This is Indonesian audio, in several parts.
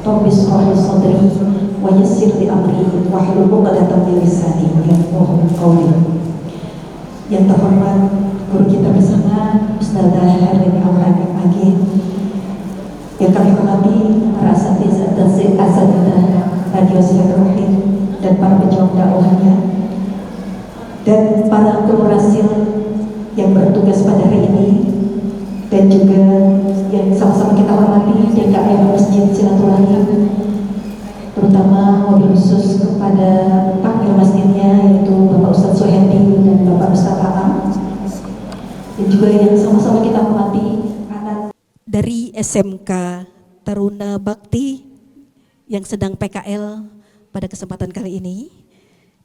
Rabbi shrah li sadri wa yassir li amri wahlul 'uqdatam min lisani yafqahu qawli. Yang terhormat guru kita bersama Ustazah Herlina Amran MAG, yang kami hormati para asatidzah Radio Silaturahim dan para pejuang dakwahnya, dan para kurasil yang bertugas pada hari ini, dan juga yang sama-sama kita hormati DKM Masjid Silaturahim, terutama mobil khusus kepada takmir masjidnya yaitu Bapak Ustadz Suhendi dan Bapak Ustadz Aam, dan juga yang sama-sama kita hormati anak dari SMK Taruna Bakti yang sedang PKL pada kesempatan kali ini,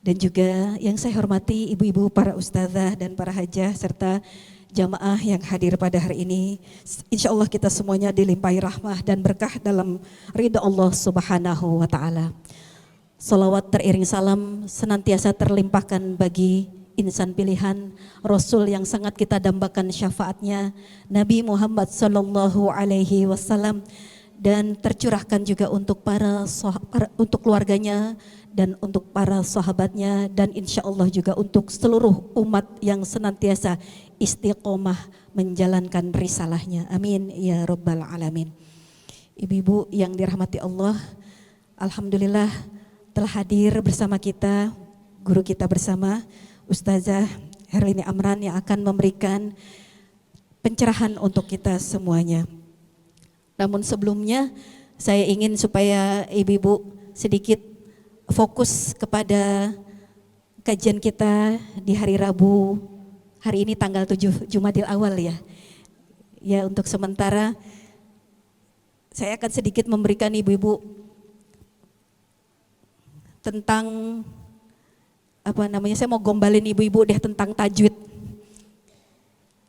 dan juga yang saya hormati ibu-ibu para ustazah dan para hajah serta jamaah yang hadir pada hari ini. Insya Allah kita semuanya dilimpahi rahmah dan berkah dalam ridha Allah Subhanahu wa Ta'ala. Salawat teriring salam senantiasa terlimpahkan bagi insan pilihan, Rasul yang sangat kita dambakan syafaatnya, Nabi Muhammad Sallallahu Alaihi Wasallam, dan tercurahkan juga untuk untuk keluarganya dan untuk para sahabatnya, dan insya Allah juga untuk seluruh umat yang senantiasa istiqomah menjalankan risalahnya. Amin ya rabbal alamin. Ibu-ibu yang dirahmati Allah, alhamdulillah telah hadir bersama kita guru kita bersama Ustazah Herlina Amran yang akan memberikan pencerahan untuk kita semuanya. Namun sebelumnya saya ingin supaya ibu-ibu sedikit fokus kepada kajian kita di hari Rabu. Hari ini tanggal 7 Jumadil Awal ya. Ya, untuk sementara saya akan sedikit memberikan ibu-ibu tentang saya mau gombalin ibu-ibu deh tentang tajwid.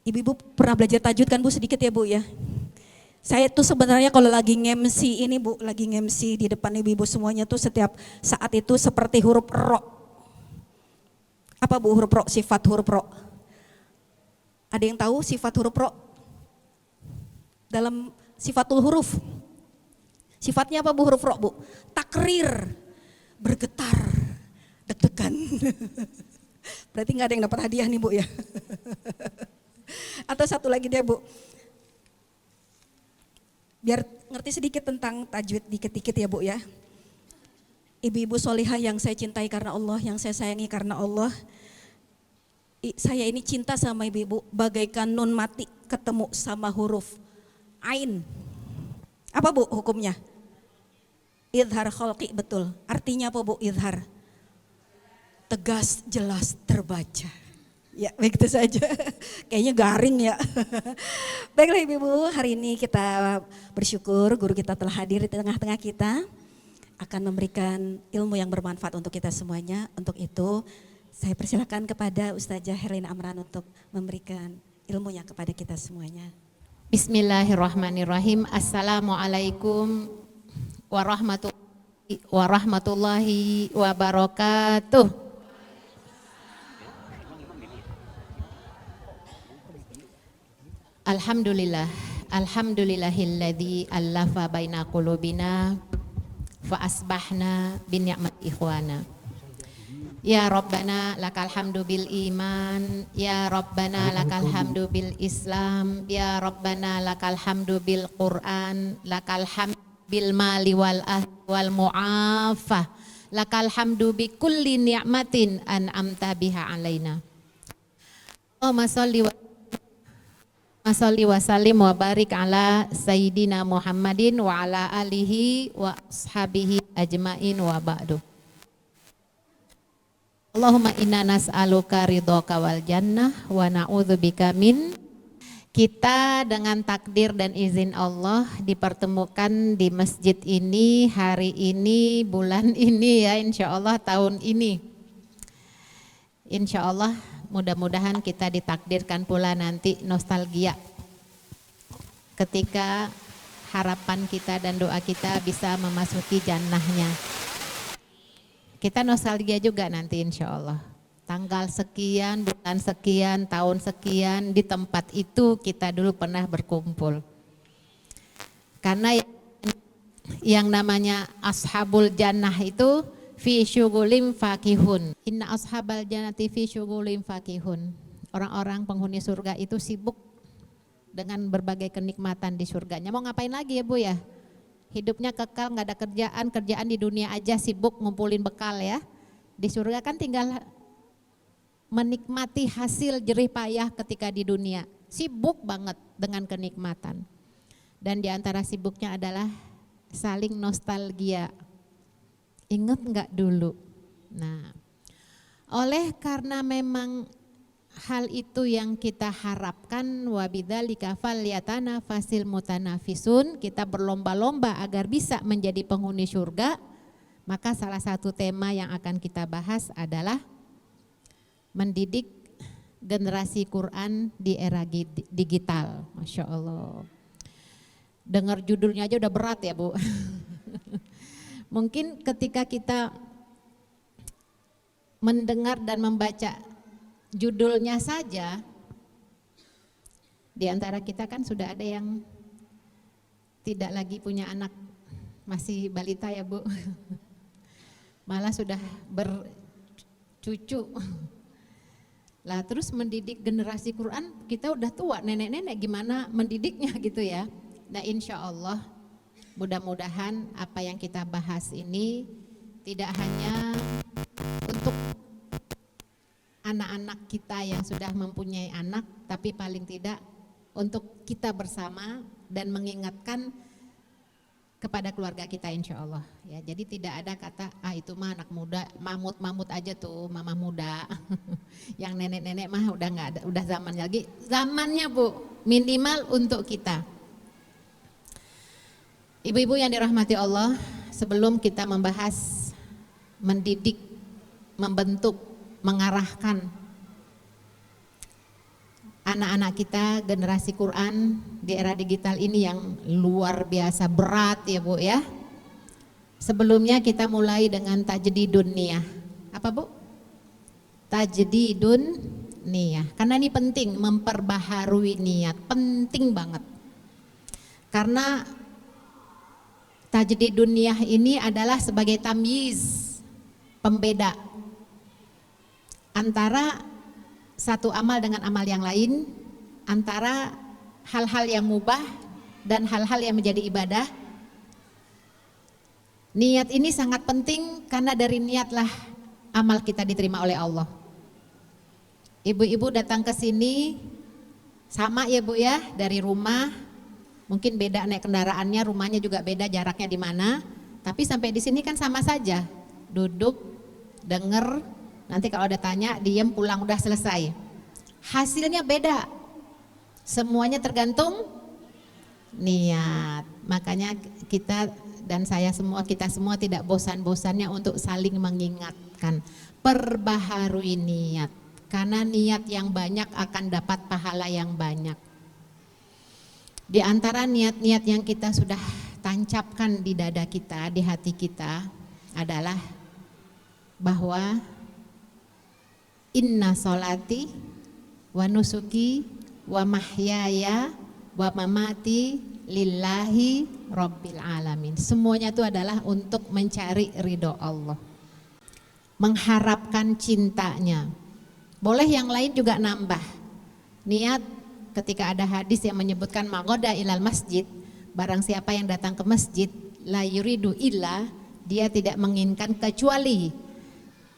Ibu-ibu pernah belajar tajwid kan Bu, sedikit ya Bu ya. Saya tuh sebenarnya kalau lagi nge-MC ini Bu, lagi nge-MC di depan ibu-ibu semuanya tuh setiap saat itu seperti huruf ro. Apa Bu huruf ro, sifat huruf ro? Ada yang tahu sifat huruf ro? Dalam sifatul huruf. Sifatnya apa Bu huruf ro Bu? Takrir, bergetar, deg-degan. Berarti nggak ada yang dapat hadiah nih Bu ya. Atau satu lagi deh Bu. Biar ngerti sedikit tentang tajwid dikit-dikit ya Bu ya. Ibu-ibu solihah yang saya cintai karena Allah, yang saya sayangi karena Allah. Saya ini cinta sama ibu-ibu bagaikan nun mati ketemu sama huruf ain. Apa Bu hukumnya? Idhar kholqi, betul. Artinya apa Bu idhar? Tegas, jelas, terbaca. Ya begitu saja, kayaknya garing ya. Baiklah ibu-ibu, hari ini kita bersyukur guru kita telah hadir di tengah-tengah kita, akan memberikan ilmu yang bermanfaat untuk kita semuanya. Untuk itu saya persilakan kepada Ustazah Herlina Amran untuk memberikan ilmunya kepada kita semuanya. Bismillahirrahmanirrahim. Assalamualaikum warahmatullahi wabarakatuh. Alhamdulillahilladzi allafa baina qulubina fa asbahna bi ni'mati ikhwana. Ya Rabbana lakal hamdu bil iman, ya Rabbana lakal hamdu bil Islam, ya Rabbana lakal hamdu bil Quran, lakal hamdu bil mali wal mu'afah, lakal hamdu bi kulli ni'matin an'amta biha alaina. Allahumma sholli wa sallim wa barik ala Sayyidina Muhammadin wa ala alihi wa ashabihi ajmain wa ba'du. Allahumma inna nas'aluka ridhoka wal jannah wa na'udzubika min. Kita dengan takdir dan izin Allah dipertemukan di masjid ini hari ini, bulan ini ya, insya Allah tahun ini. Insya Allah mudah-mudahan kita ditakdirkan pula nanti nostalgia ketika harapan kita dan doa kita bisa memasuki jannahnya. Kita nostalgia juga nanti insya Allah. Tanggal sekian, bulan sekian, tahun sekian, di tempat itu kita dulu pernah berkumpul. Karena yang namanya ashabul jannah itu fi syugulim fakihun. Inna ashabal jannati fi syugulim fakihun. Orang-orang penghuni surga itu sibuk dengan berbagai kenikmatan di surganya. Mau ngapain lagi ya Bu ya? Hidupnya kekal, nggak ada kerjaan di dunia aja sibuk ngumpulin bekal ya. Di surga kan tinggal menikmati hasil jerih payah ketika di dunia. Sibuk banget dengan kenikmatan. Dan di antara sibuknya adalah saling nostalgia. Ingat nggak dulu? Nah, oleh karena memang hal itu yang kita harapkan, wabidzalika falyatanafasil mutanafisun, kita berlomba-lomba agar bisa menjadi penghuni surga. Maka salah satu tema yang akan kita bahas adalah mendidik generasi Quran di era digital. Masya Allah. Dengar judulnya aja udah berat ya Bu. Mungkin ketika kita mendengar dan membaca judulnya saja, di antara kita kan sudah ada yang tidak lagi punya anak, masih balita ya Bu. Malah sudah bercucu. Lah terus mendidik generasi Quran, kita udah tua, nenek-nenek gimana mendidiknya gitu ya. Nah insya Allah mudah-mudahan apa yang kita bahas ini tidak hanya untuk anak-anak kita yang sudah mempunyai anak, tapi paling tidak untuk kita bersama dan mengingatkan kepada keluarga kita insya Allah ya. Jadi tidak ada kata itu mah anak muda, mamut aja tuh mama muda. Yang nenek-nenek mah udah nggak ada, udah zamannya lagi. Zamannya Bu, minimal untuk kita. Ibu-ibu yang dirahmati Allah, sebelum kita membahas mendidik, membentuk, mengarahkan anak-anak kita generasi Quran di era digital ini yang luar biasa berat ya Bu ya. Sebelumnya kita mulai dengan tajdidun niyah. Apa Bu? Tajdidun niyah. Karena ini penting, memperbaharui niat, penting banget. Karena tajdidun niyah ini adalah sebagai tamyiz, pembeda antara satu amal dengan amal yang lain, antara hal-hal yang mubah dan hal-hal yang menjadi ibadah. Niat ini sangat penting karena dari niatlah amal kita diterima oleh Allah. Ibu-ibu datang ke sini sama ya Bu ya, dari rumah, mungkin beda naik kendaraannya, rumahnya juga beda jaraknya di mana, tapi sampai di sini kan sama saja, duduk, denger. Nanti kalau ada tanya, diem, pulang, udah selesai. Hasilnya beda. Semuanya tergantung niat. Makanya kita dan saya semua, kita semua tidak bosan-bosannya untuk saling mengingatkan. Perbaharui niat. Karena niat yang banyak akan dapat pahala yang banyak. Di antara niat-niat yang kita sudah tancapkan di dada kita, di hati kita adalah bahwa inna sholati wa nusuki wa mahyaya wa mamati lillahi rabbil alamin. Semuanya itu adalah untuk mencari ridho Allah, mengharapkan cintanya. Boleh yang lain juga nambah niat. Ketika ada hadis yang menyebutkan magoda ilal masjid, barang siapa yang datang ke masjid la yuridu illa, dia tidak menginginkan kecuali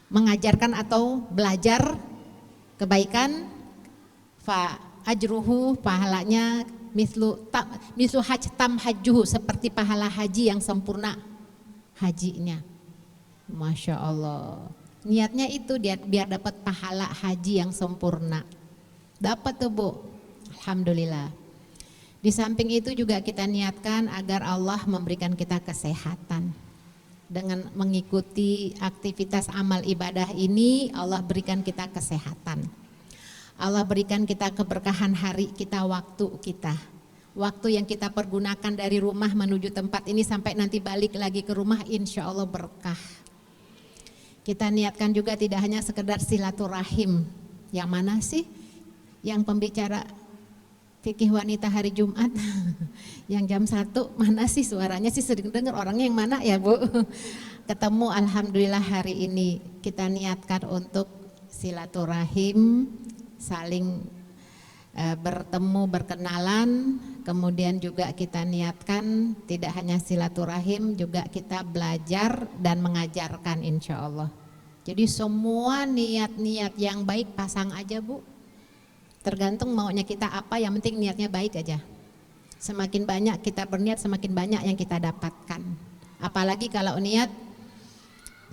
mengajarkan atau belajar kebaikan, fa ajruhu, pahalanya mislu haj tam hajjuhu, seperti pahala haji yang sempurna hajinya. Masya Allah. Niatnya itu dia biar dapat pahala haji yang sempurna. Dapat tuh Bu. Alhamdulillah. Di samping itu juga kita niatkan agar Allah memberikan kita kesehatan. Dengan mengikuti aktivitas amal ibadah ini, Allah berikan kita kesehatan. Allah berikan kita keberkahan hari kita, waktu kita. Waktu yang kita pergunakan dari rumah menuju tempat ini sampai nanti balik lagi ke rumah, insya Allah berkah. Kita niatkan juga tidak hanya sekedar silaturahim. Yang mana sih? Yang pembicara fikih wanita hari Jumat yang jam 1, mana sih suaranya sih, sering dengar, orangnya yang mana ya Bu? Ketemu alhamdulillah hari ini. Kita niatkan untuk silaturahim, saling bertemu, berkenalan, kemudian juga kita niatkan tidak hanya silaturahim, juga kita belajar dan mengajarkan insya Allah. Jadi semua niat-niat yang baik pasang aja Bu. Tergantung maunya kita apa, yang penting niatnya baik aja. Semakin banyak kita berniat, semakin banyak yang kita dapatkan. Apalagi kalau niat,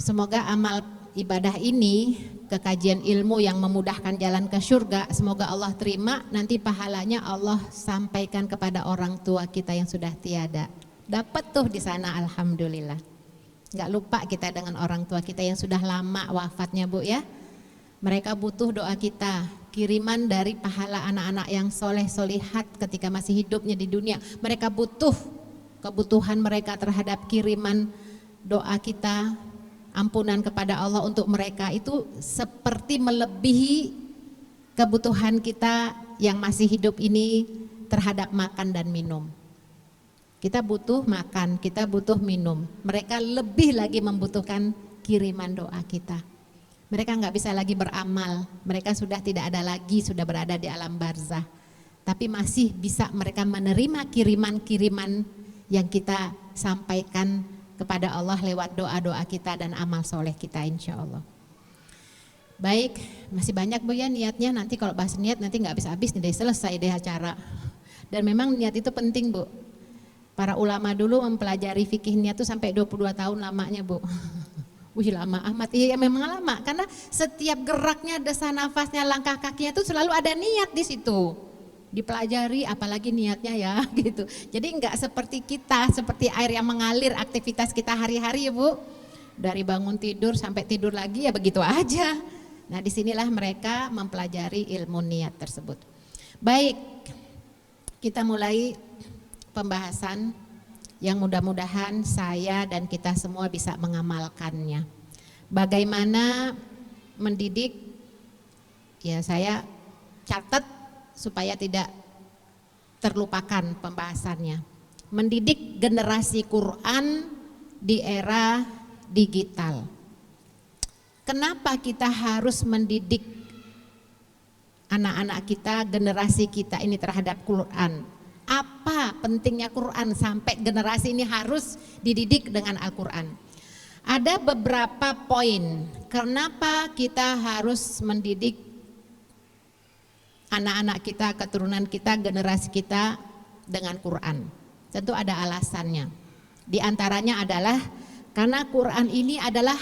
semoga amal ibadah ini, kekajian ilmu yang memudahkan jalan ke surga, semoga Allah terima, nanti pahalanya Allah sampaikan kepada orang tua kita yang sudah tiada. Dapat tuh di sana alhamdulillah. Gak lupa kita dengan orang tua kita yang sudah lama wafatnya Bu ya. Mereka butuh doa kita, kiriman dari pahala anak-anak yang soleh solihat ketika masih hidupnya di dunia. Mereka butuh, kebutuhan mereka terhadap kiriman doa kita, ampunan kepada Allah untuk mereka itu seperti melebihi kebutuhan kita yang masih hidup ini terhadap makan dan minum. Kita butuh makan, kita butuh minum. Mereka lebih lagi membutuhkan kiriman doa kita. Mereka nggak bisa lagi beramal, mereka sudah tidak ada lagi, sudah berada di alam barzah. Tapi masih bisa mereka menerima kiriman-kiriman yang kita sampaikan kepada Allah lewat doa-doa kita dan amal soleh kita insya Allah. Baik, masih banyak Bu ya niatnya, nanti kalau bahas niat nanti nggak habis-habis nih, selesai deh acara. Dan memang niat itu penting Bu. Para ulama dulu mempelajari fikih niat itu sampai 22 tahun lamanya Bu. Wih lama amat, iya memang lama karena setiap geraknya, desa nafasnya, langkah kakinya itu selalu ada niat di situ. Dipelajari apalagi niatnya ya gitu. Jadi enggak seperti kita, seperti air yang mengalir aktivitas kita hari-hari ya Bu. Dari bangun tidur sampai tidur lagi ya begitu aja. Nah disinilah mereka mempelajari ilmu niat tersebut. Baik, kita mulai pembahasan yang mudah-mudahan saya dan kita semua bisa mengamalkannya. Bagaimana mendidik, ya saya catat supaya tidak terlupakan pembahasannya. Mendidik generasi Quran di era digital. Kenapa kita harus mendidik anak-anak kita, generasi kita ini terhadap Quran? Apa pentingnya Quran sampai generasi ini harus dididik dengan Al-Quran? Ada beberapa poin kenapa kita harus mendidik anak-anak kita, keturunan kita, generasi kita dengan Quran. Tentu ada alasannya. Di antaranya adalah karena Quran ini adalah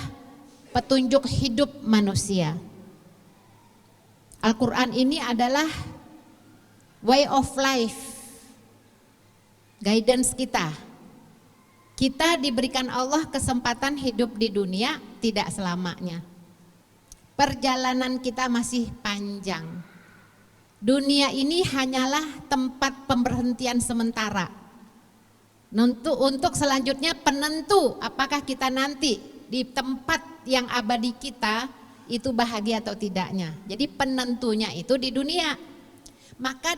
petunjuk hidup manusia. Al-Quran ini adalah way of life, guidance kita. Kita diberikan Allah kesempatan hidup di dunia tidak selamanya. Perjalanan kita masih panjang. Dunia ini hanyalah tempat pemberhentian sementara. Untuk selanjutnya penentu apakah kita nanti di tempat yang abadi kita itu bahagia atau tidaknya. Jadi penentunya itu di dunia. Maka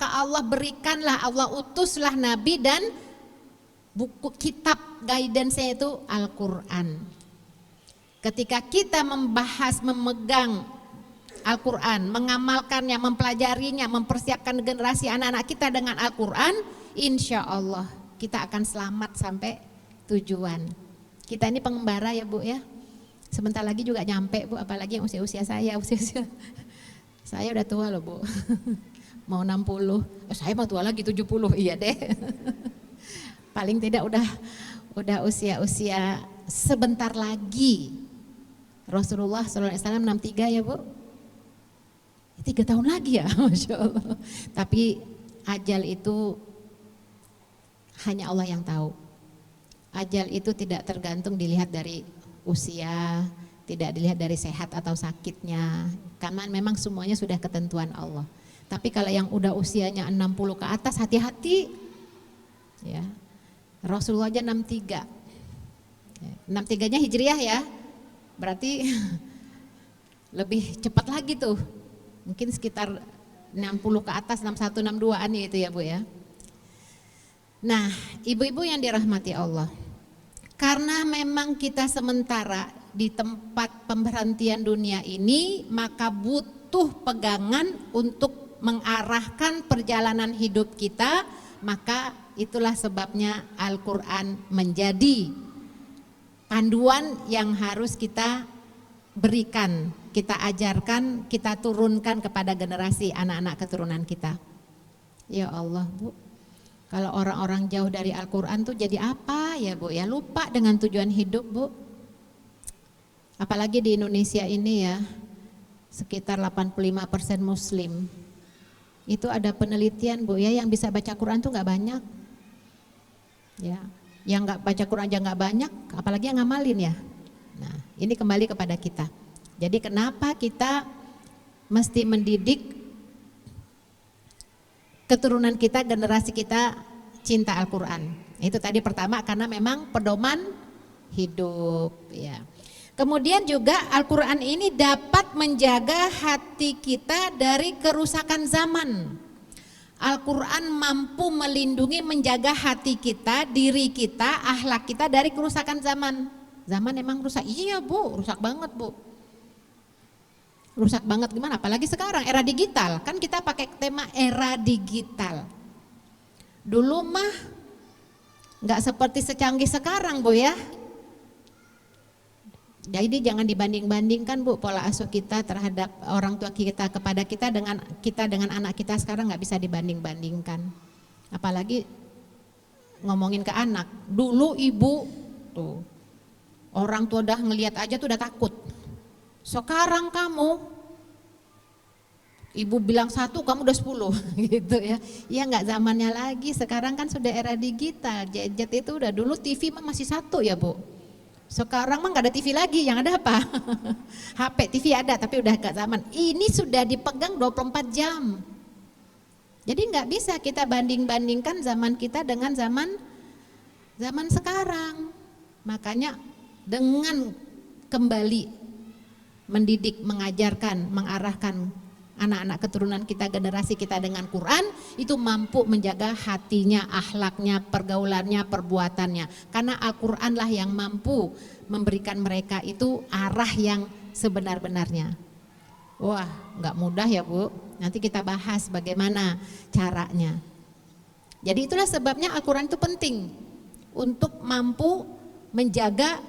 Allah berikanlah, Allah utuslah Nabi dan buku kitab guidance-nya itu Al-Quran. Ketika kita membahas, memegang Al-Quran, mengamalkannya, mempelajarinya, mempersiapkan generasi anak-anak kita dengan Al-Quran, insya Allah kita akan selamat sampai tujuan. Kita ini pengembara ya Bu ya, sebentar lagi juga nyampe Bu, apalagi yang usia-usia saya, saya udah tua loh Bu, mau 60, saya mau tua lagi 70, iya deh. Paling tidak udah usia-usia sebentar lagi. Rasulullah SAW 63 ya Bu, 3 tahun lagi ya, Masya Allah. Tapi ajal itu hanya Allah yang tahu. Ajal itu tidak tergantung dilihat dari usia, tidak dilihat dari sehat atau sakitnya, karena memang semuanya sudah ketentuan Allah. Tapi kalau yang udah usianya 60 ke atas, hati-hati ya. Rasulullah aja 63. 63-nya Hijriah ya. Berarti lebih cepat lagi tuh. Mungkin sekitar 60 ke atas, 61, 62an itu ya Bu ya. Nah, ibu-ibu yang dirahmati Allah, karena memang kita sementara di tempat pemberhentian dunia ini, maka butuh pegangan untuk mengarahkan perjalanan hidup kita. Maka itulah sebabnya Al-Quran menjadi panduan yang harus kita berikan, kita ajarkan, kita turunkan kepada generasi anak-anak keturunan kita. Ya Allah Bu, kalau orang-orang jauh dari Al-Quran tuh jadi apa ya Bu ya, lupa dengan tujuan hidup Bu. Apalagi di Indonesia ini ya, sekitar 85% Muslim. Itu ada penelitian Bu ya, yang bisa baca Quran tuh gak banyak. Ya, yang gak baca Quran aja gak banyak, apalagi yang ngamalin ya. Nah, ini kembali kepada kita. Jadi kenapa kita mesti mendidik keturunan kita, generasi kita cinta Al-Quran. Itu tadi pertama, karena memang pedoman hidup ya. Kemudian juga Al-Quran ini dapat menjaga hati kita dari kerusakan zaman. Al-Quran mampu melindungi, menjaga hati kita, diri kita, akhlak kita dari kerusakan zaman. Zaman emang rusak, iya Bu, rusak banget Bu. Rusak banget gimana, apalagi sekarang era digital, kan kita pakai tema era digital. Dulu mah gak seperti secanggih sekarang Bu ya. Jadi jangan dibanding-bandingkan Bu, pola asuh kita terhadap orang tua kita kepada kita dengan anak kita sekarang nggak bisa dibanding-bandingkan. Apalagi ngomongin ke anak. Dulu ibu tuh orang tua udah ngelihat aja tuh udah takut. Sekarang kamu ibu bilang 1, kamu udah 10 gitu ya. Ya nggak zamannya lagi, sekarang kan sudah era digital. Gadget itu udah, dulu TV mah masih 1 ya Bu. Sekarang mah nggak ada TV lagi, yang ada apa? HP, TV ada tapi udah gak zaman. Ini sudah dipegang 24 jam. Jadi nggak bisa kita banding-bandingkan zaman kita dengan zaman sekarang. Makanya dengan kembali mendidik, mengajarkan, mengarahkan anak-anak keturunan kita, generasi kita dengan Quran, itu mampu menjaga hatinya, akhlaknya, pergaulannya, perbuatannya. Karena Al-Quran lah yang mampu memberikan mereka itu arah yang sebenar-benarnya. Wah, nggak mudah ya Bu. Nanti kita bahas bagaimana caranya. Jadi itulah sebabnya Al-Quran itu penting untuk mampu menjaga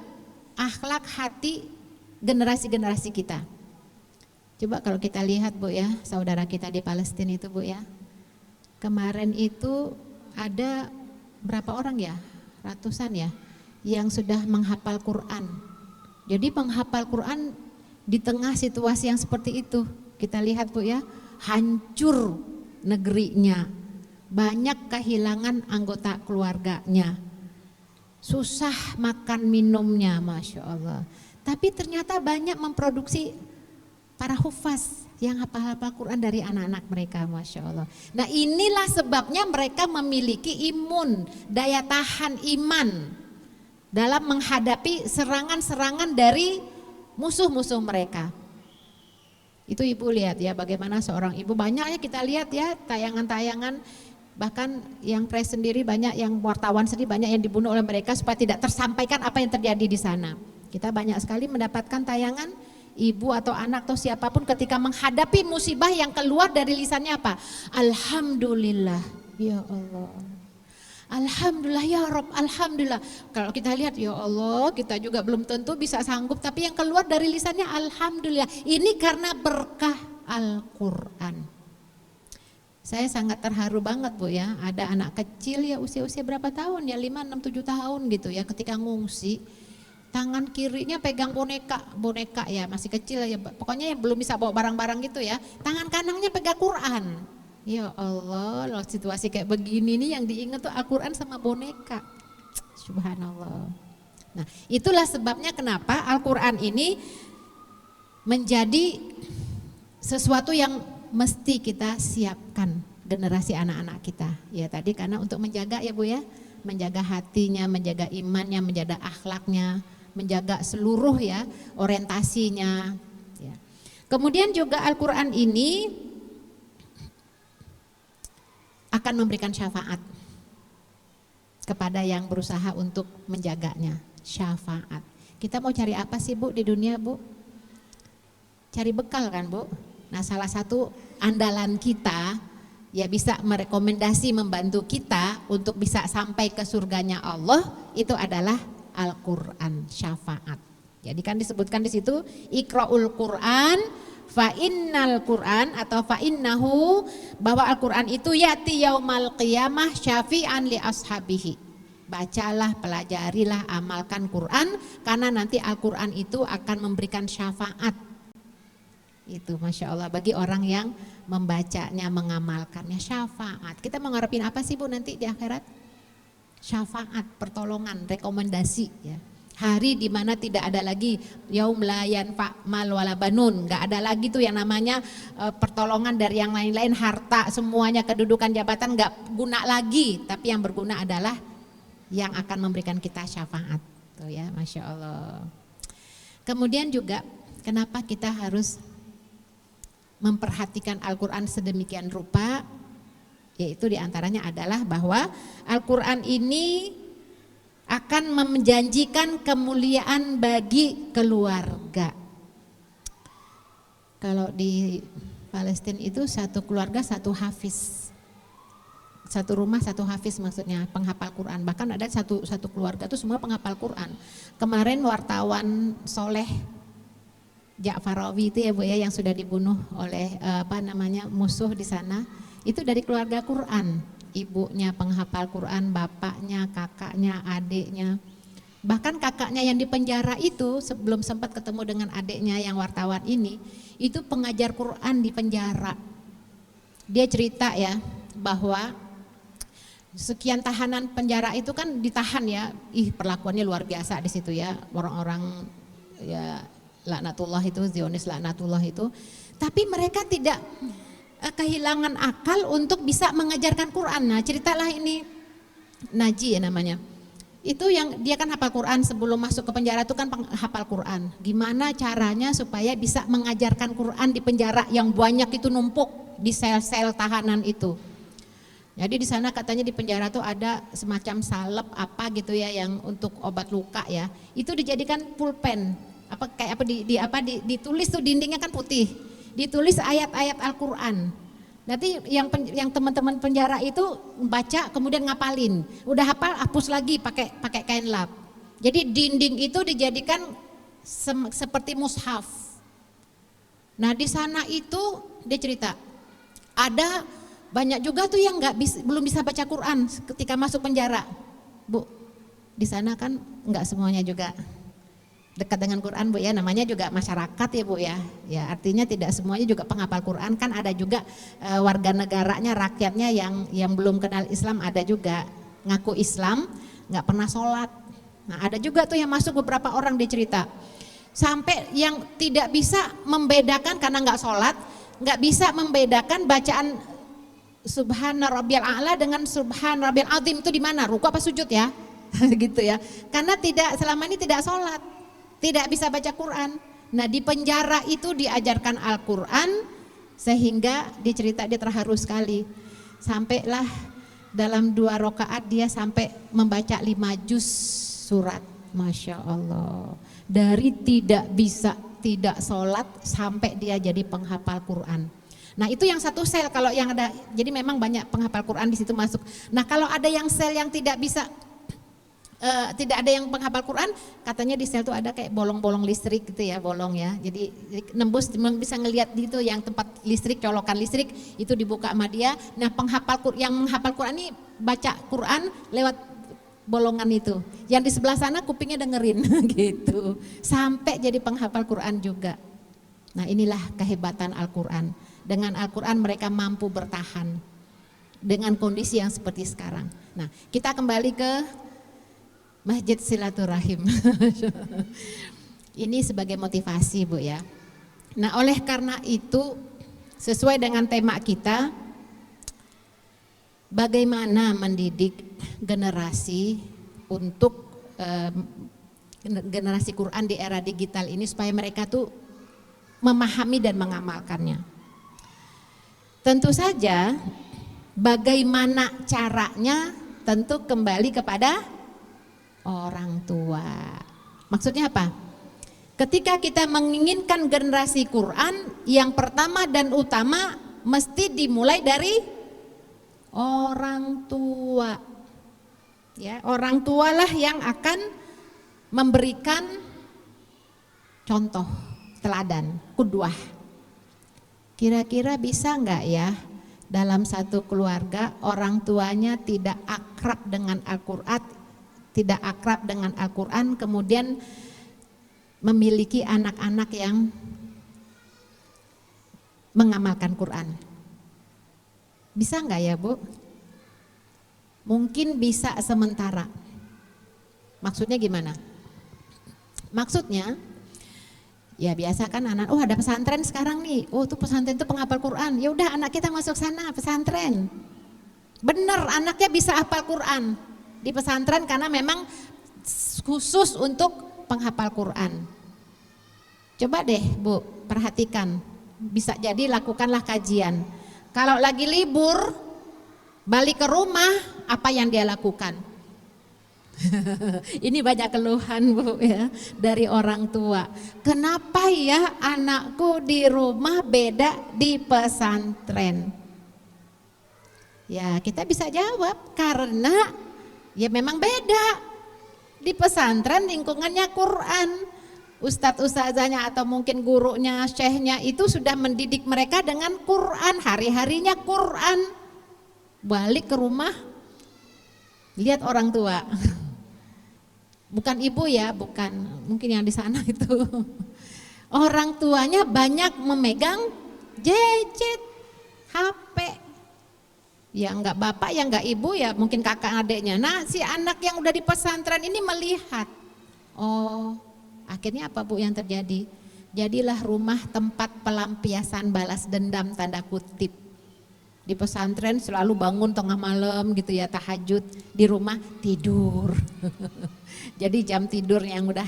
akhlak hati generasi-generasi kita. Coba kalau kita lihat Bu ya, saudara kita di Palestina itu Bu ya. Kemarin itu ada berapa orang ya? Ratusan ya yang sudah menghafal Quran. Jadi menghafal Quran di tengah situasi yang seperti itu. Kita lihat Bu ya, hancur negerinya. Banyak kehilangan anggota keluarganya. Susah makan minumnya, Masya Allah. Tapi ternyata banyak memproduksi para hufaz yang hafal-hafal Quran dari anak-anak mereka, Masya Allah. Nah inilah sebabnya mereka memiliki imun, daya tahan iman dalam menghadapi serangan-serangan dari musuh-musuh mereka. Itu ibu lihat ya bagaimana seorang ibu, banyaknya kita lihat ya tayangan-tayangan, bahkan yang press sendiri banyak, yang wartawan sendiri banyak yang dibunuh oleh mereka supaya tidak tersampaikan apa yang terjadi di sana. Kita banyak sekali mendapatkan tayangan ibu atau anak atau siapapun ketika menghadapi musibah yang keluar dari lisannya apa? Alhamdulillah, ya Allah. Alhamdulillah ya Rob, Alhamdulillah. Kalau kita lihat ya Allah, kita juga belum tentu bisa sanggup, tapi yang keluar dari lisannya Alhamdulillah. Ini karena berkah Al-Quran. Saya sangat terharu banget Bu ya, ada anak kecil ya usia-usia berapa tahun ya, 5, 6, 7 tahun gitu ya, ketika ngungsi. Tangan kirinya pegang boneka ya, masih kecil ya, pokoknya yang belum bisa bawa barang-barang gitu ya. Tangan kanannya pegang Quran. Ya Allah, loh situasi kayak begini nih yang diingat tuh Al-Quran sama boneka. Subhanallah. Nah itulah sebabnya kenapa Al-Quran ini menjadi sesuatu yang mesti kita siapkan generasi anak-anak kita. Ya tadi karena untuk menjaga ya Bu ya, menjaga hatinya, menjaga imannya, menjaga akhlaknya, menjaga seluruh ya orientasinya ya. Kemudian juga Al-Quran ini akan memberikan syafaat kepada yang berusaha untuk menjaganya. Syafaat. Kita mau cari apa sih Bu di dunia Bu? Cari bekal kan Bu? Nah salah satu andalan kita ya bisa merekomendasi membantu kita untuk bisa sampai ke surganya Allah itu adalah Al-Quran, syafaat. Jadi kan disebutkan di situ Iqra'ul Quran fa innal Quran atau fa innahu, bahwa Al-Quran itu yati yaumal qiyamah syafi'an li ashabihi. Bacalah, pelajarilah, amalkan Quran karena nanti Al-Quran itu akan memberikan syafaat. Itu Masya Allah bagi orang yang membacanya, mengamalkannya, syafaat. Kita mau ngarepin apa sih Bu nanti di akhirat? Syafaat, pertolongan, rekomendasi ya. Hari di mana tidak ada lagi yaum la yanfa mal wala banun, enggak ada lagi tuh yang namanya pertolongan dari yang lain-lain, harta semuanya, kedudukan, jabatan enggak guna lagi, tapi yang berguna adalah yang akan memberikan kita syafaat. Tuh ya, Masya Allah. Kemudian juga kenapa kita harus memperhatikan Al-Quran sedemikian rupa, yaitu diantaranya adalah bahwa Al-Quran ini akan menjanjikan kemuliaan bagi keluarga. Kalau di Palestina itu satu keluarga satu hafiz, satu rumah satu hafiz, maksudnya penghafal Quran. Bahkan ada satu keluarga itu semua penghafal Quran. Kemarin wartawan Soleh Ja'farawi itu ya Bu ya, yang sudah dibunuh oleh musuh di sana, itu dari keluarga Quran. Ibunya penghafal Quran, bapaknya, kakaknya, adiknya. Bahkan kakaknya yang di penjara itu sebelum sempat ketemu dengan adiknya yang wartawan ini, itu pengajar Quran di penjara. Dia cerita ya bahwa sekian tahanan penjara itu kan ditahan ya, perlakuannya luar biasa di situ ya, orang-orang ya laknatullah itu, Zionis laknatullah itu. Tapi mereka tidak kehilangan akal untuk bisa mengajarkan Quran. Nah ceritalah ini Naji ya namanya. Itu yang dia kan hafal Quran sebelum masuk ke penjara itu kan hafal Quran. Gimana caranya supaya bisa mengajarkan Quran di penjara yang banyak itu numpuk di sel-sel tahanan itu. Jadi di sana katanya di penjara tuh ada semacam salep apa gitu ya yang untuk obat luka ya. Itu dijadikan pulpen. Ditulis tuh dindingnya kan putih. Ditulis ayat-ayat Al-Quran. Nanti yang teman-teman penjara itu baca kemudian ngapalin. Udah hafal hapus lagi pakai kain lap. Jadi dinding itu dijadikan seperti mushaf. Nah di sana itu dia cerita ada banyak juga tuh yang belum bisa baca Quran ketika masuk penjara. Bu, di sana kan nggak semuanya juga dekat dengan Quran Bu ya, namanya juga masyarakat ya Bu ya. Ya artinya tidak semuanya juga penghafal Quran, kan ada juga warga negaranya, rakyatnya yang belum kenal Islam, ada juga ngaku Islam nggak pernah sholat. Nah ada juga tuh yang masuk beberapa orang dia cerita. Sampai yang tidak bisa membedakan karena nggak sholat, nggak bisa membedakan bacaan Subhana Rabbiyal A'la dengan Subhana Rabbiyal Azim itu di mana, ruku apa sujud ya, gitu ya. Karena selama ini tidak sholat, tidak bisa baca Quran. Nah di penjara itu diajarkan Al-Quran sehingga dicerita dia terharu sekali. Sampailah dalam 2 rakaat dia sampai membaca 5 juz surat. Masya Allah. Dari tidak bisa, tidak sholat sampai dia jadi penghafal Quran. Nah itu yang satu sel, kalau yang ada, jadi memang banyak penghafal Quran di situ masuk. Nah kalau ada yang sel yang tidak bisa, tidak ada yang penghafal Quran, katanya di sel itu ada kayak bolong-bolong listrik gitu ya, bolong ya. Jadi nembus bisa ngelihat gitu yang tempat listrik, colokan listrik itu dibuka sama dia. Nah yang menghafal Quran ini baca Quran lewat bolongan itu. Yang di sebelah sana kupingnya dengerin gitu. Sampai jadi penghafal Quran juga. Nah inilah kehebatan Al-Quran. Dengan Al-Quran mereka mampu bertahan dengan kondisi yang seperti sekarang. Nah kita kembali ke Masjid Silaturahim. Ini sebagai motivasi Bu ya. Nah oleh karena itu sesuai dengan tema kita, bagaimana mendidik generasi untuk generasi Quran di era digital ini supaya mereka tuh memahami dan mengamalkannya. Tentu saja Bagaimana caranya? Tentu kembali kepada orang tua. Maksudnya apa? Ketika kita menginginkan generasi Quran, yang pertama dan utama mesti dimulai dari orang tua. Ya, orang tualah yang akan memberikan contoh, teladan, qudwah. Kira-kira bisa enggak ya dalam satu keluarga orang tuanya tidak akrab dengan Al-Qur'an, tidak akrab dengan Al-Qur'an, kemudian memiliki anak-anak yang mengamalkan Quran. Bisa enggak ya, Bu? Mungkin bisa sementara. Maksudnya gimana? Maksudnya ya biasa kan anak, oh ada pesantren sekarang nih, oh tuh pesantren tuh penghafal Quran, ya udah anak kita masuk sana pesantren. Bener, anaknya bisa hafal Quran di pesantren karena memang khusus untuk penghafal Quran. Coba deh Bu, perhatikan, bisa jadi lakukanlah kajian. Kalau lagi libur, balik ke rumah, apa yang dia lakukan? Ini banyak keluhan Bu ya dari orang tua. Kenapa ya anakku di rumah beda di pesantren? Ya kita bisa jawab karena ya memang beda. Di pesantren lingkungannya Quran. Ustadz-ustazanya atau mungkin gurunya, syekhnya itu sudah mendidik mereka dengan Quran, hari-harinya Quran. Balik ke rumah, lihat orang tua. Bukan ibu ya, bukan, mungkin yang di sana itu. Orang tuanya banyak memegang gadget, HP. Ya enggak bapak, ya enggak ibu, ya mungkin kakak adiknya. Nah si anak yang udah di pesantren ini melihat. Oh, akhirnya apa Bu yang terjadi? Jadilah rumah tempat pelampiasan balas dendam tanda kutip. Di pesantren selalu bangun tengah malam gitu ya, tahajud, di rumah tidur. Jadi jam tidur yang udah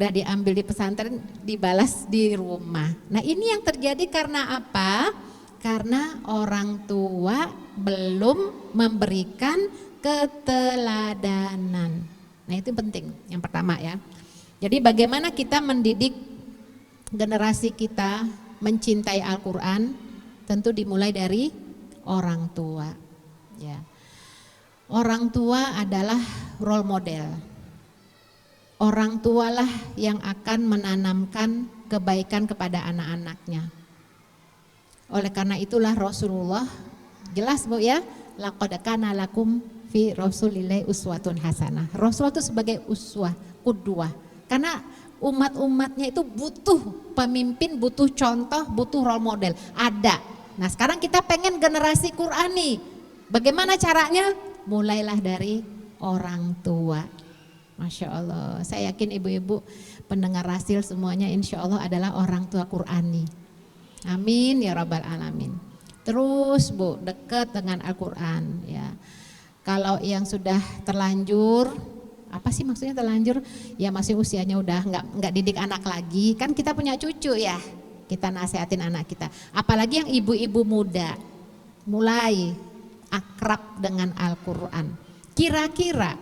diambil di pesantren dibalas di rumah. Nah ini yang terjadi karena apa? Karena orang tua belum memberikan keteladanan. Nah itu penting, yang pertama ya. Jadi bagaimana kita mendidik generasi kita mencintai Al-Quran, tentu dimulai dari orang tua. Ya. Orang tua adalah role model. Orang tualah yang akan menanamkan kebaikan kepada anak-anaknya. Oleh karena itulah Rasulullah, jelas Bu ya, laqad kana lakum fi Rasulillahi uswatun hasanah. Rasulullah itu sebagai uswah, qudwah. Karena umat-umatnya itu butuh pemimpin, butuh contoh, butuh role model. Ada. Nah sekarang kita pengen generasi Qurani. Bagaimana caranya? Mulailah dari orang tua. Masya Allah, saya yakin ibu-ibu pendengar Rasil semuanya insya Allah adalah orang tua Qurani. Amin ya rabbal alamin. Terus Bu, dekat dengan Al-Quran ya. Kalau yang sudah terlanjur, apa sih maksudnya terlanjur? Ya masih usianya udah nggak didik anak lagi, kan kita punya cucu ya. Kita nasihatin anak kita. Apalagi yang ibu-ibu muda, mulai akrab dengan Al-Quran. Kira-kira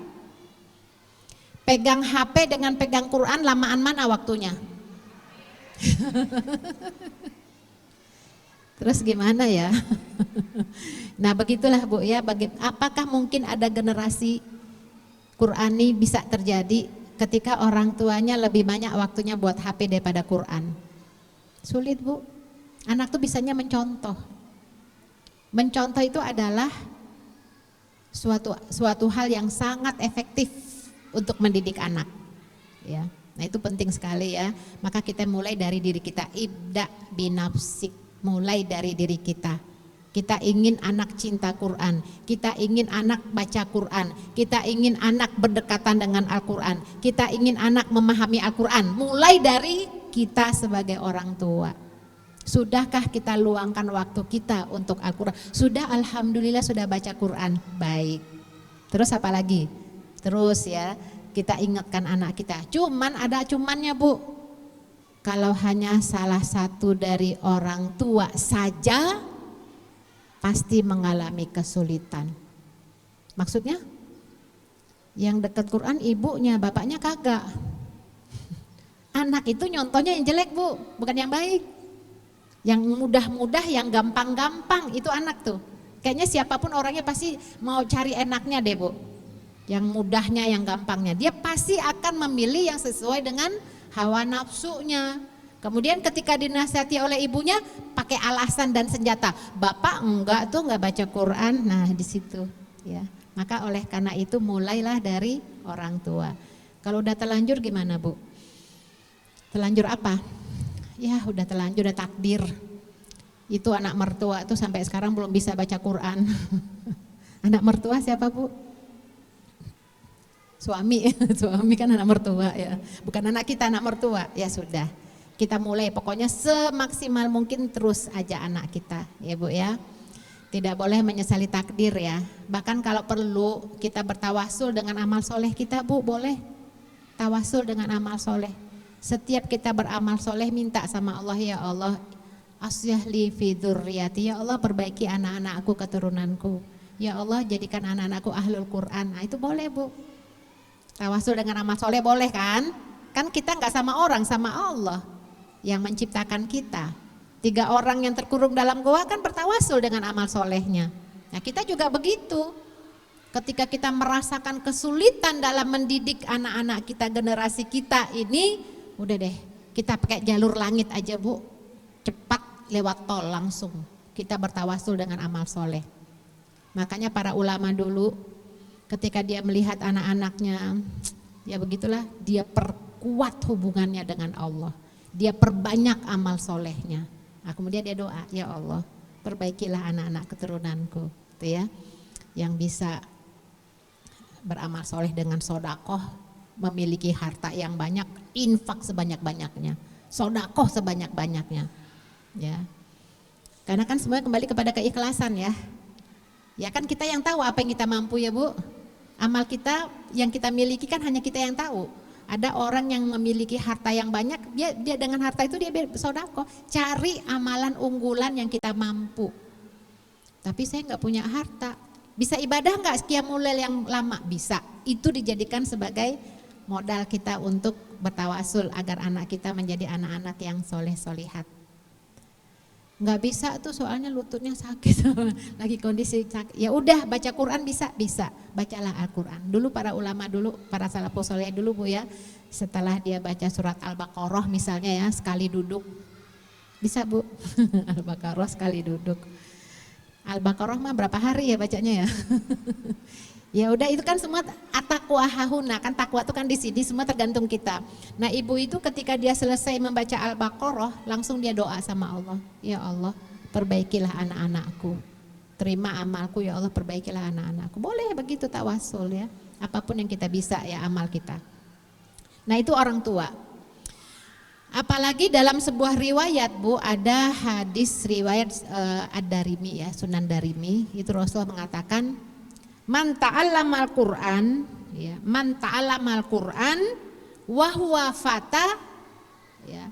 pegang HP dengan pegang Quran lamaan mana waktunya? Terus gimana ya? Nah begitulah Bu ya, apakah mungkin ada generasi Qurani bisa terjadi ketika orang tuanya lebih banyak waktunya buat HP daripada Quran? Sulit Bu, anak tuh bisanya mencontoh. Mencontoh itu adalah suatu hal yang sangat efektif untuk mendidik anak ya. Nah itu penting sekali ya. Maka kita mulai dari diri kita, ibda binafsik, mulai dari diri kita. Kita ingin anak cinta Quran, kita ingin anak baca Quran, kita ingin anak berdekatan dengan Al-Quran, kita ingin anak memahami Al-Quran. Mulai dari kita sebagai orang tua. Sudahkah kita luangkan waktu kita untuk Al-Quran? Sudah, alhamdulillah sudah baca Quran, baik. Terus apa lagi? Terus ya kita ingatkan anak kita. Cuman ada cumannya Bu. Kalau hanya salah satu dari orang tua saja pasti mengalami kesulitan. Maksudnya yang dekat Quran ibunya, bapaknya kagak. Anak itu nyontohnya yang jelek Bu, bukan yang baik. Yang mudah-mudah, yang gampang-gampang itu anak tuh. Kayaknya siapapun orangnya pasti mau cari enaknya deh Bu. Yang mudahnya, yang gampangnya. Dia pasti akan memilih yang sesuai dengan hawa nafsunya. Kemudian ketika dinasihati oleh ibunya pakai alasan dan senjata. Bapak enggak baca Quran. Nah di situ ya. Maka oleh karena itu mulailah dari orang tua. Kalau udah terlanjur gimana Bu? Terlanjur apa? Ya udah terlanjur, udah takdir. Itu anak mertua tuh sampai sekarang belum bisa baca Quran. Anak mertua siapa Bu? Suami, suami kan anak mertua ya. Bukan anak kita, anak mertua. Ya sudah, kita mulai pokoknya semaksimal mungkin terus aja anak kita ya Bu ya. Tidak boleh menyesali takdir ya. Bahkan kalau perlu kita bertawasul dengan amal soleh kita Bu, boleh. Tawasul dengan amal soleh. Setiap kita beramal soleh minta sama Allah, ya Allah asyahli fi dzurriyyati, ya Allah perbaiki anak-anakku, keturunanku. Ya Allah jadikan anak-anakku ahlul Quran. Nah itu boleh Bu. Tawasul dengan amal soleh boleh kan? Kan kita nggak sama orang, sama Allah yang menciptakan kita. 3 orang yang terkurung dalam goa kan bertawasul dengan amal solehnya. Nah kita juga begitu. Ketika kita merasakan kesulitan dalam mendidik anak-anak kita, generasi kita ini, udah deh kita pakai jalur langit aja Bu. Cepat lewat tol langsung. Kita bertawasul dengan amal soleh. Makanya para ulama dulu ketika dia melihat anak-anaknya, ya begitulah dia perkuat hubungannya dengan Allah. Dia perbanyak amal solehnya. Nah, kemudian dia doa, ya Allah perbaikilah anak-anak keturunanku, gitu ya, yang bisa beramal soleh dengan sodakoh, memiliki harta yang banyak, infak sebanyak-banyaknya, sodakoh sebanyak-banyaknya, ya. Karena kan semuanya kembali kepada keikhlasan ya. Ya kan kita yang tahu apa yang kita mampu ya Bu. Amal kita yang kita miliki kan hanya kita yang tahu. Ada orang yang memiliki harta yang banyak, dia dengan harta itu dia bersedekah. Cari amalan unggulan yang kita mampu. Tapi saya nggak punya harta. Bisa ibadah nggak qiyamul lail yang lama? Bisa. Itu dijadikan sebagai modal kita untuk bertawasul agar anak kita menjadi anak-anak yang soleh-solihat. Nggak bisa tuh soalnya lututnya sakit, lagi kondisi sakit. Ya udah baca Quran bisa, bacalah Al-Quran. Dulu para ulama dulu, para salafus soleh dulu Bu ya, setelah dia baca surat Al-Baqarah misalnya ya, sekali duduk, bisa Bu, Al-Baqarah sekali duduk. Al-Baqarah mah berapa hari ya bacanya ya? Ya udah itu kan semua at-taqwa hahuna, kan takwa itu kan di sini, semua tergantung kita. Nah ibu itu ketika dia selesai membaca Al-Baqarah langsung dia doa sama Allah. Ya Allah perbaikilah anak-anakku, terima amalku ya Allah, perbaikilah anak-anakku. Boleh begitu tawasul ya, apapun yang kita bisa ya amal kita. Nah itu orang tua. Apalagi dalam sebuah riwayat Bu, ada hadis riwayat Ad-Darimi ya, Sunan Darimi, itu Rasulullah mengatakan man ta'allamal Qur'an ya, man ta'allamal Qur'an wa huwa fata ya.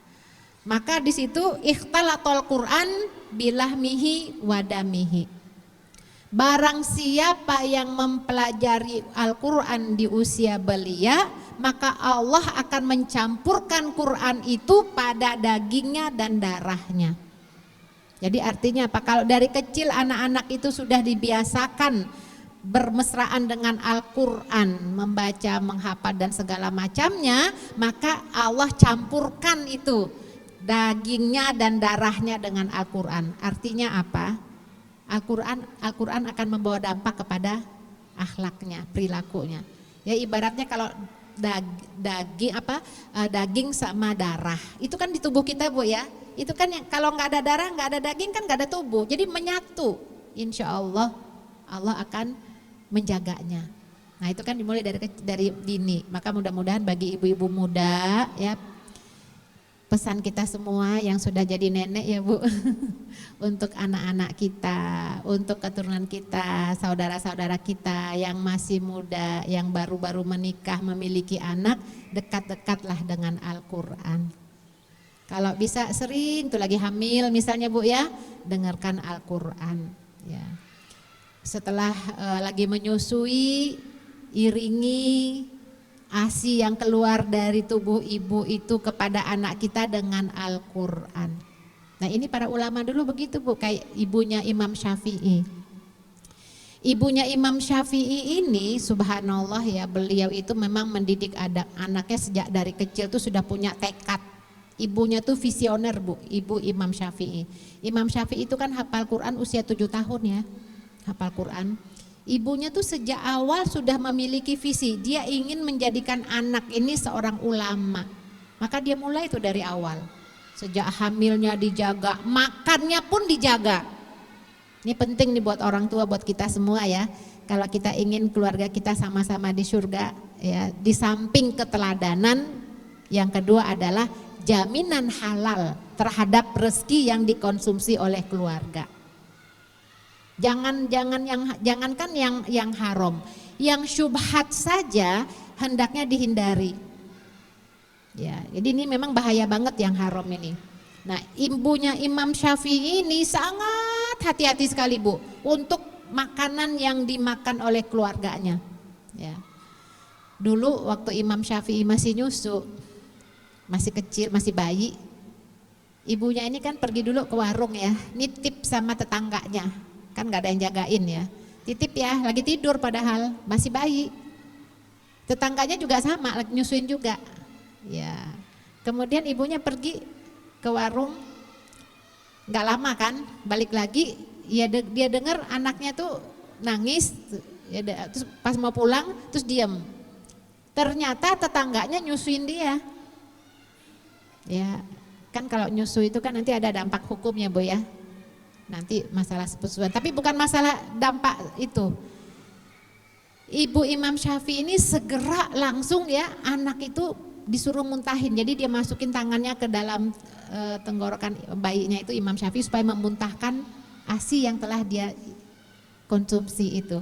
Maka di situ ikhtalatul Qur'an bilahmihi wadamihi. Barang siapa yang mempelajari Al-Qur'an di usia belia, maka Allah akan mencampurkan Quran itu pada dagingnya dan darahnya. Jadi artinya apa? Kalau dari kecil anak-anak itu sudah dibiasakan bermesraan dengan Al-Quran, membaca, menghafal dan segala macamnya, maka Allah campurkan itu dagingnya dan darahnya dengan Al-Quran. Artinya apa? Al-Quran akan membawa dampak kepada akhlaknya, perilakunya. Ya ibaratnya kalau daging sama darah, itu kan di tubuh kita Bu ya. Itu kan kalau nggak ada darah, nggak ada daging kan nggak ada tubuh. Jadi menyatu. Insya Allah Allah akan menjaganya. Nah itu kan dimulai dari dini. Maka mudah-mudahan bagi ibu-ibu muda ya, pesan kita semua yang sudah jadi nenek ya Bu, untuk anak-anak kita, untuk keturunan kita, saudara-saudara kita yang masih muda, yang baru-baru menikah, memiliki anak, dekat-dekatlah dengan Al-Quran. Kalau bisa sering tuh lagi hamil misalnya Bu ya, dengarkan Al-Quran. Ya. Setelah lagi menyusui, iringi ASI yang keluar dari tubuh ibu itu kepada anak kita dengan Al-Quran. Nah ini para ulama dulu begitu Bu, kayak ibunya Imam Syafi'i. Ibunya Imam Syafi'i ini subhanallah ya, beliau itu memang mendidik anaknya sejak dari kecil tuh sudah punya tekad. Ibunya tuh visioner Bu, ibu Imam Syafi'i. Imam Syafi'i itu kan hafal Quran usia 7 tahun ya, hafal Quran. Ibunya tuh sejak awal sudah memiliki visi, dia ingin menjadikan anak ini seorang ulama. Maka dia mulai itu dari awal. Sejak hamilnya dijaga, makannya pun dijaga. Ini penting nih buat orang tua, buat kita semua ya. Kalau kita ingin keluarga kita sama-sama di surga, ya, di samping keteladanan, yang kedua adalah jaminan halal terhadap rezeki yang dikonsumsi oleh keluarga. Jangankan yang haram, yang syubhat saja hendaknya dihindari. Ya, jadi ini memang bahaya banget yang haram ini. Nah, ibunya Imam Syafi'i ini sangat hati-hati sekali Bu untuk makanan yang dimakan oleh keluarganya. Ya. Dulu waktu Imam Syafi'i masih nyusu, masih kecil, masih bayi, ibunya ini kan pergi dulu ke warung ya, nitip sama tetangganya. Kan gak ada yang jagain ya, titip ya, lagi tidur padahal masih bayi. Tetangganya juga sama, lagi nyusuin juga. Ya, kemudian ibunya pergi ke warung, gak lama kan, balik lagi, ya dia dengar anaknya tuh nangis, ya, terus pas mau pulang, terus diam. Ternyata tetangganya nyusuin dia. Ya, kan kalau nyusu itu kan nanti ada dampak hukumnya Bu ya. Nanti masalah persetujuan, tapi bukan masalah dampak itu. Ibu Imam Syafi'i ini segera langsung ya, anak itu disuruh muntahin. Jadi dia masukin tangannya ke dalam tenggorokan bayinya itu Imam Syafi'i supaya memuntahkan ASI yang telah dia konsumsi itu.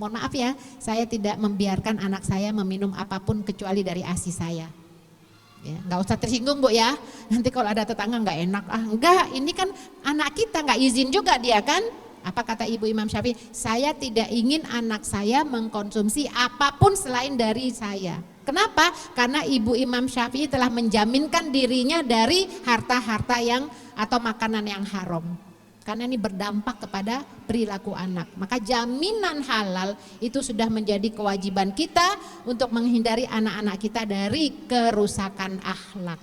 Mohon maaf ya, saya tidak membiarkan anak saya meminum apapun kecuali dari ASI saya. Ya, nggak usah tersinggung Bu ya, nanti kalau ada tetangga nggak enak, enggak, ini kan anak kita, nggak izin juga dia kan. Apa kata ibu Imam Syafi'i? Saya tidak ingin anak saya mengkonsumsi apapun selain dari saya. Kenapa? Karena ibu Imam Syafi'i telah menjaminkan dirinya dari harta-harta yang atau makanan yang haram. Karena ini berdampak kepada perilaku anak. Maka jaminan halal itu sudah menjadi kewajiban kita untuk menghindari anak-anak kita dari kerusakan akhlak.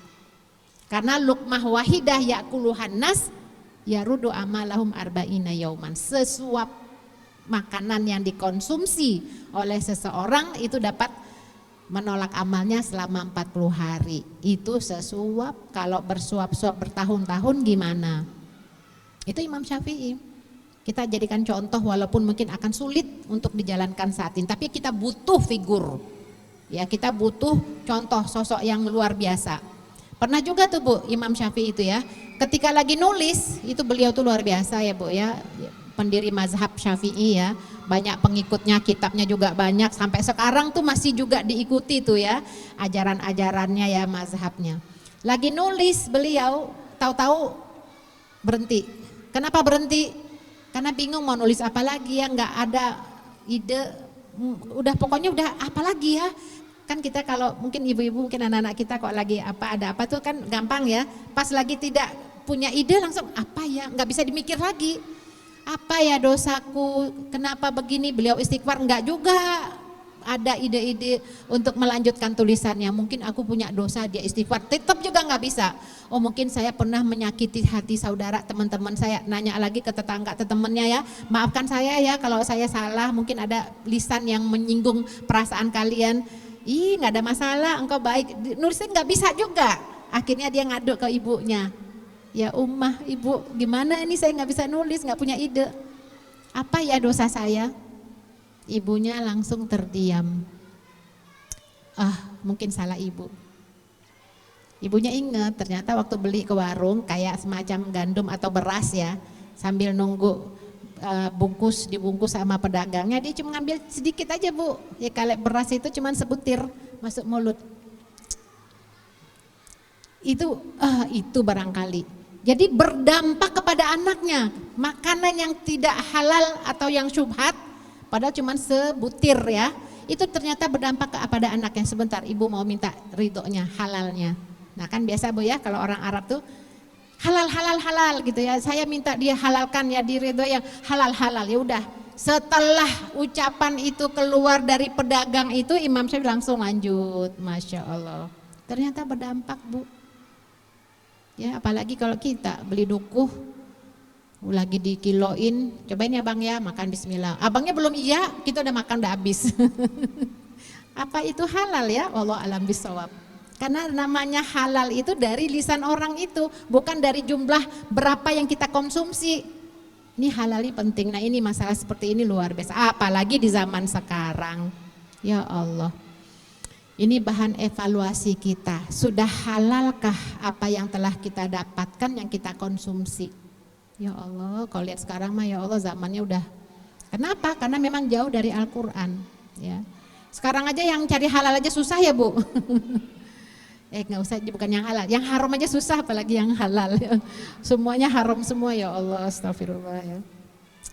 Karena luqmah wahidah yakuluhan nas yarudu amalahum arba'ina yauman. Sesuap makanan yang dikonsumsi oleh seseorang itu dapat menolak amalnya selama 40 hari. Itu sesuap, kalau bersuap-suap bertahun-tahun gimana? Itu Imam Syafi'i. Kita jadikan contoh walaupun mungkin akan sulit untuk dijalankan saat ini, tapi kita butuh figur. Ya, kita butuh contoh sosok yang luar biasa. Pernah juga tuh Bu Imam Syafi'i itu ya, ketika lagi nulis itu beliau tuh luar biasa ya Bu ya, pendiri mazhab Syafi'i ya, banyak pengikutnya, kitabnya juga banyak, sampai sekarang tuh masih juga diikuti tuh ya ajaran-ajarannya ya, mazhabnya. Lagi nulis beliau tahu-tahu berhenti. Kenapa berhenti? Karena bingung mau nulis apa lagi ya, nggak ada ide, udah pokoknya udah apa lagi ya. Kan kita kalau mungkin ibu-ibu, mungkin anak-anak kita kok lagi ada apa tuh kan gampang ya. Pas lagi tidak punya ide langsung apa ya, nggak bisa dimikir lagi. Apa ya dosaku, kenapa begini, beliau istighfar, enggak juga ada ide-ide untuk melanjutkan tulisannya. Mungkin aku punya dosa, dia istighfar, tetap juga nggak bisa. Oh mungkin saya pernah menyakiti hati saudara, teman-teman saya, nanya lagi ke tetangga, temannya ya, maafkan saya ya kalau saya salah, mungkin ada lisan yang menyinggung perasaan kalian. Ih nggak ada masalah, engkau baik, nulisnya nggak bisa juga. Akhirnya dia ngadu ke ibunya. Ya Ummah, ibu gimana ini saya nggak bisa nulis, nggak punya ide. Apa ya dosa saya? Ibunya langsung terdiam. Mungkin salah ibu. Ibunya ingat ternyata waktu beli ke warung kayak semacam gandum atau beras ya, sambil nunggu dibungkus sama pedagangnya, dia cuma ngambil sedikit aja Bu. Ya kalau beras itu cuma sebutir masuk mulut. Itu barangkali Jadi berdampak kepada anaknya. Makanan yang tidak halal atau yang syubhat, padahal cuma sebutir ya, itu ternyata berdampak kepada anaknya. Sebentar, ibu mau minta ridhonya, halalnya. Nah kan biasa Bu ya, kalau orang Arab tuh halal gitu ya. Saya minta dia halalkan ya, di ridho yang halal. Ya udah. Setelah ucapan itu keluar dari pedagang itu, Imam Syafi'i langsung lanjut. Masya Allah. Ternyata berdampak Bu. Ya apalagi kalau kita beli dukuh lagi dikiloin, cobain ya bang ya, makan bismillah. Abangnya belum iya, kita udah makan udah habis. Apa itu halal ya? Wallahu alam bisawab. Karena namanya halal itu dari lisan orang itu, bukan dari jumlah berapa yang kita konsumsi. Ini halal ini penting. Nah ini masalah seperti ini luar biasa. Apalagi di zaman sekarang. Ya Allah. Ini bahan evaluasi kita. Sudah halalkah apa yang telah kita dapatkan, yang kita konsumsi? Ya Allah, kalau lihat sekarang mah ya Allah zamannya udah. Kenapa? Karena memang jauh dari Al-Quran. Ya. Sekarang aja yang cari halal aja susah ya Bu. Nggak usah, bukan yang halal, yang haram aja susah apalagi yang halal. Ya. Semuanya haram semua ya Allah, astagfirullah ya.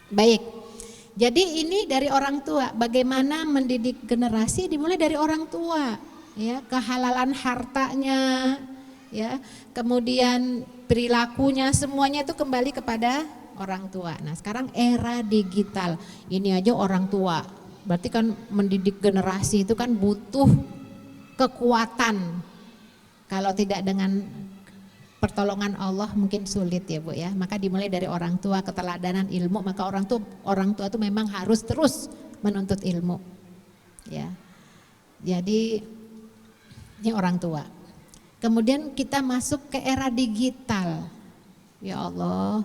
Baik. Jadi ini dari orang tua, bagaimana mendidik generasi dimulai dari orang tua, ya, kehalalan hartanya, ya, kemudian perilakunya, semuanya itu kembali kepada orang tua. Nah sekarang era digital, ini aja orang tua, berarti kan mendidik generasi itu kan butuh kekuatan, kalau tidak dengan pertolongan Allah mungkin sulit ya Bu ya. Maka dimulai dari orang tua, keteladanan ilmu, maka orang tua itu memang harus terus menuntut ilmu. Ya. Jadi ini orang tua. Kemudian kita masuk ke era digital. Ya Allah.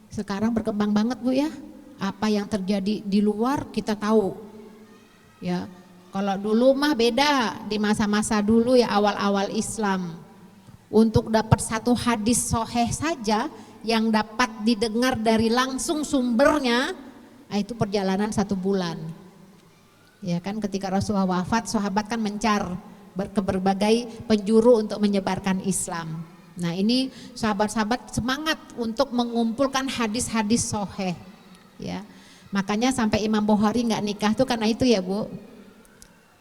Sekarang berkembang banget Bu ya. Apa yang terjadi di luar kita tahu. Ya. Kalau dulu mah beda, di masa-masa dulu ya awal-awal Islam. Untuk dapat satu hadis sahih saja yang dapat didengar dari langsung sumbernya, itu perjalanan 1 bulan. Ya kan ketika Rasulullah wafat, sahabat kan mencar ke berbagai penjuru untuk menyebarkan Islam. Nah ini sahabat-sahabat semangat untuk mengumpulkan hadis-hadis sahih. Ya, makanya sampai Imam Bukhari nggak nikah tuh karena itu ya Bu.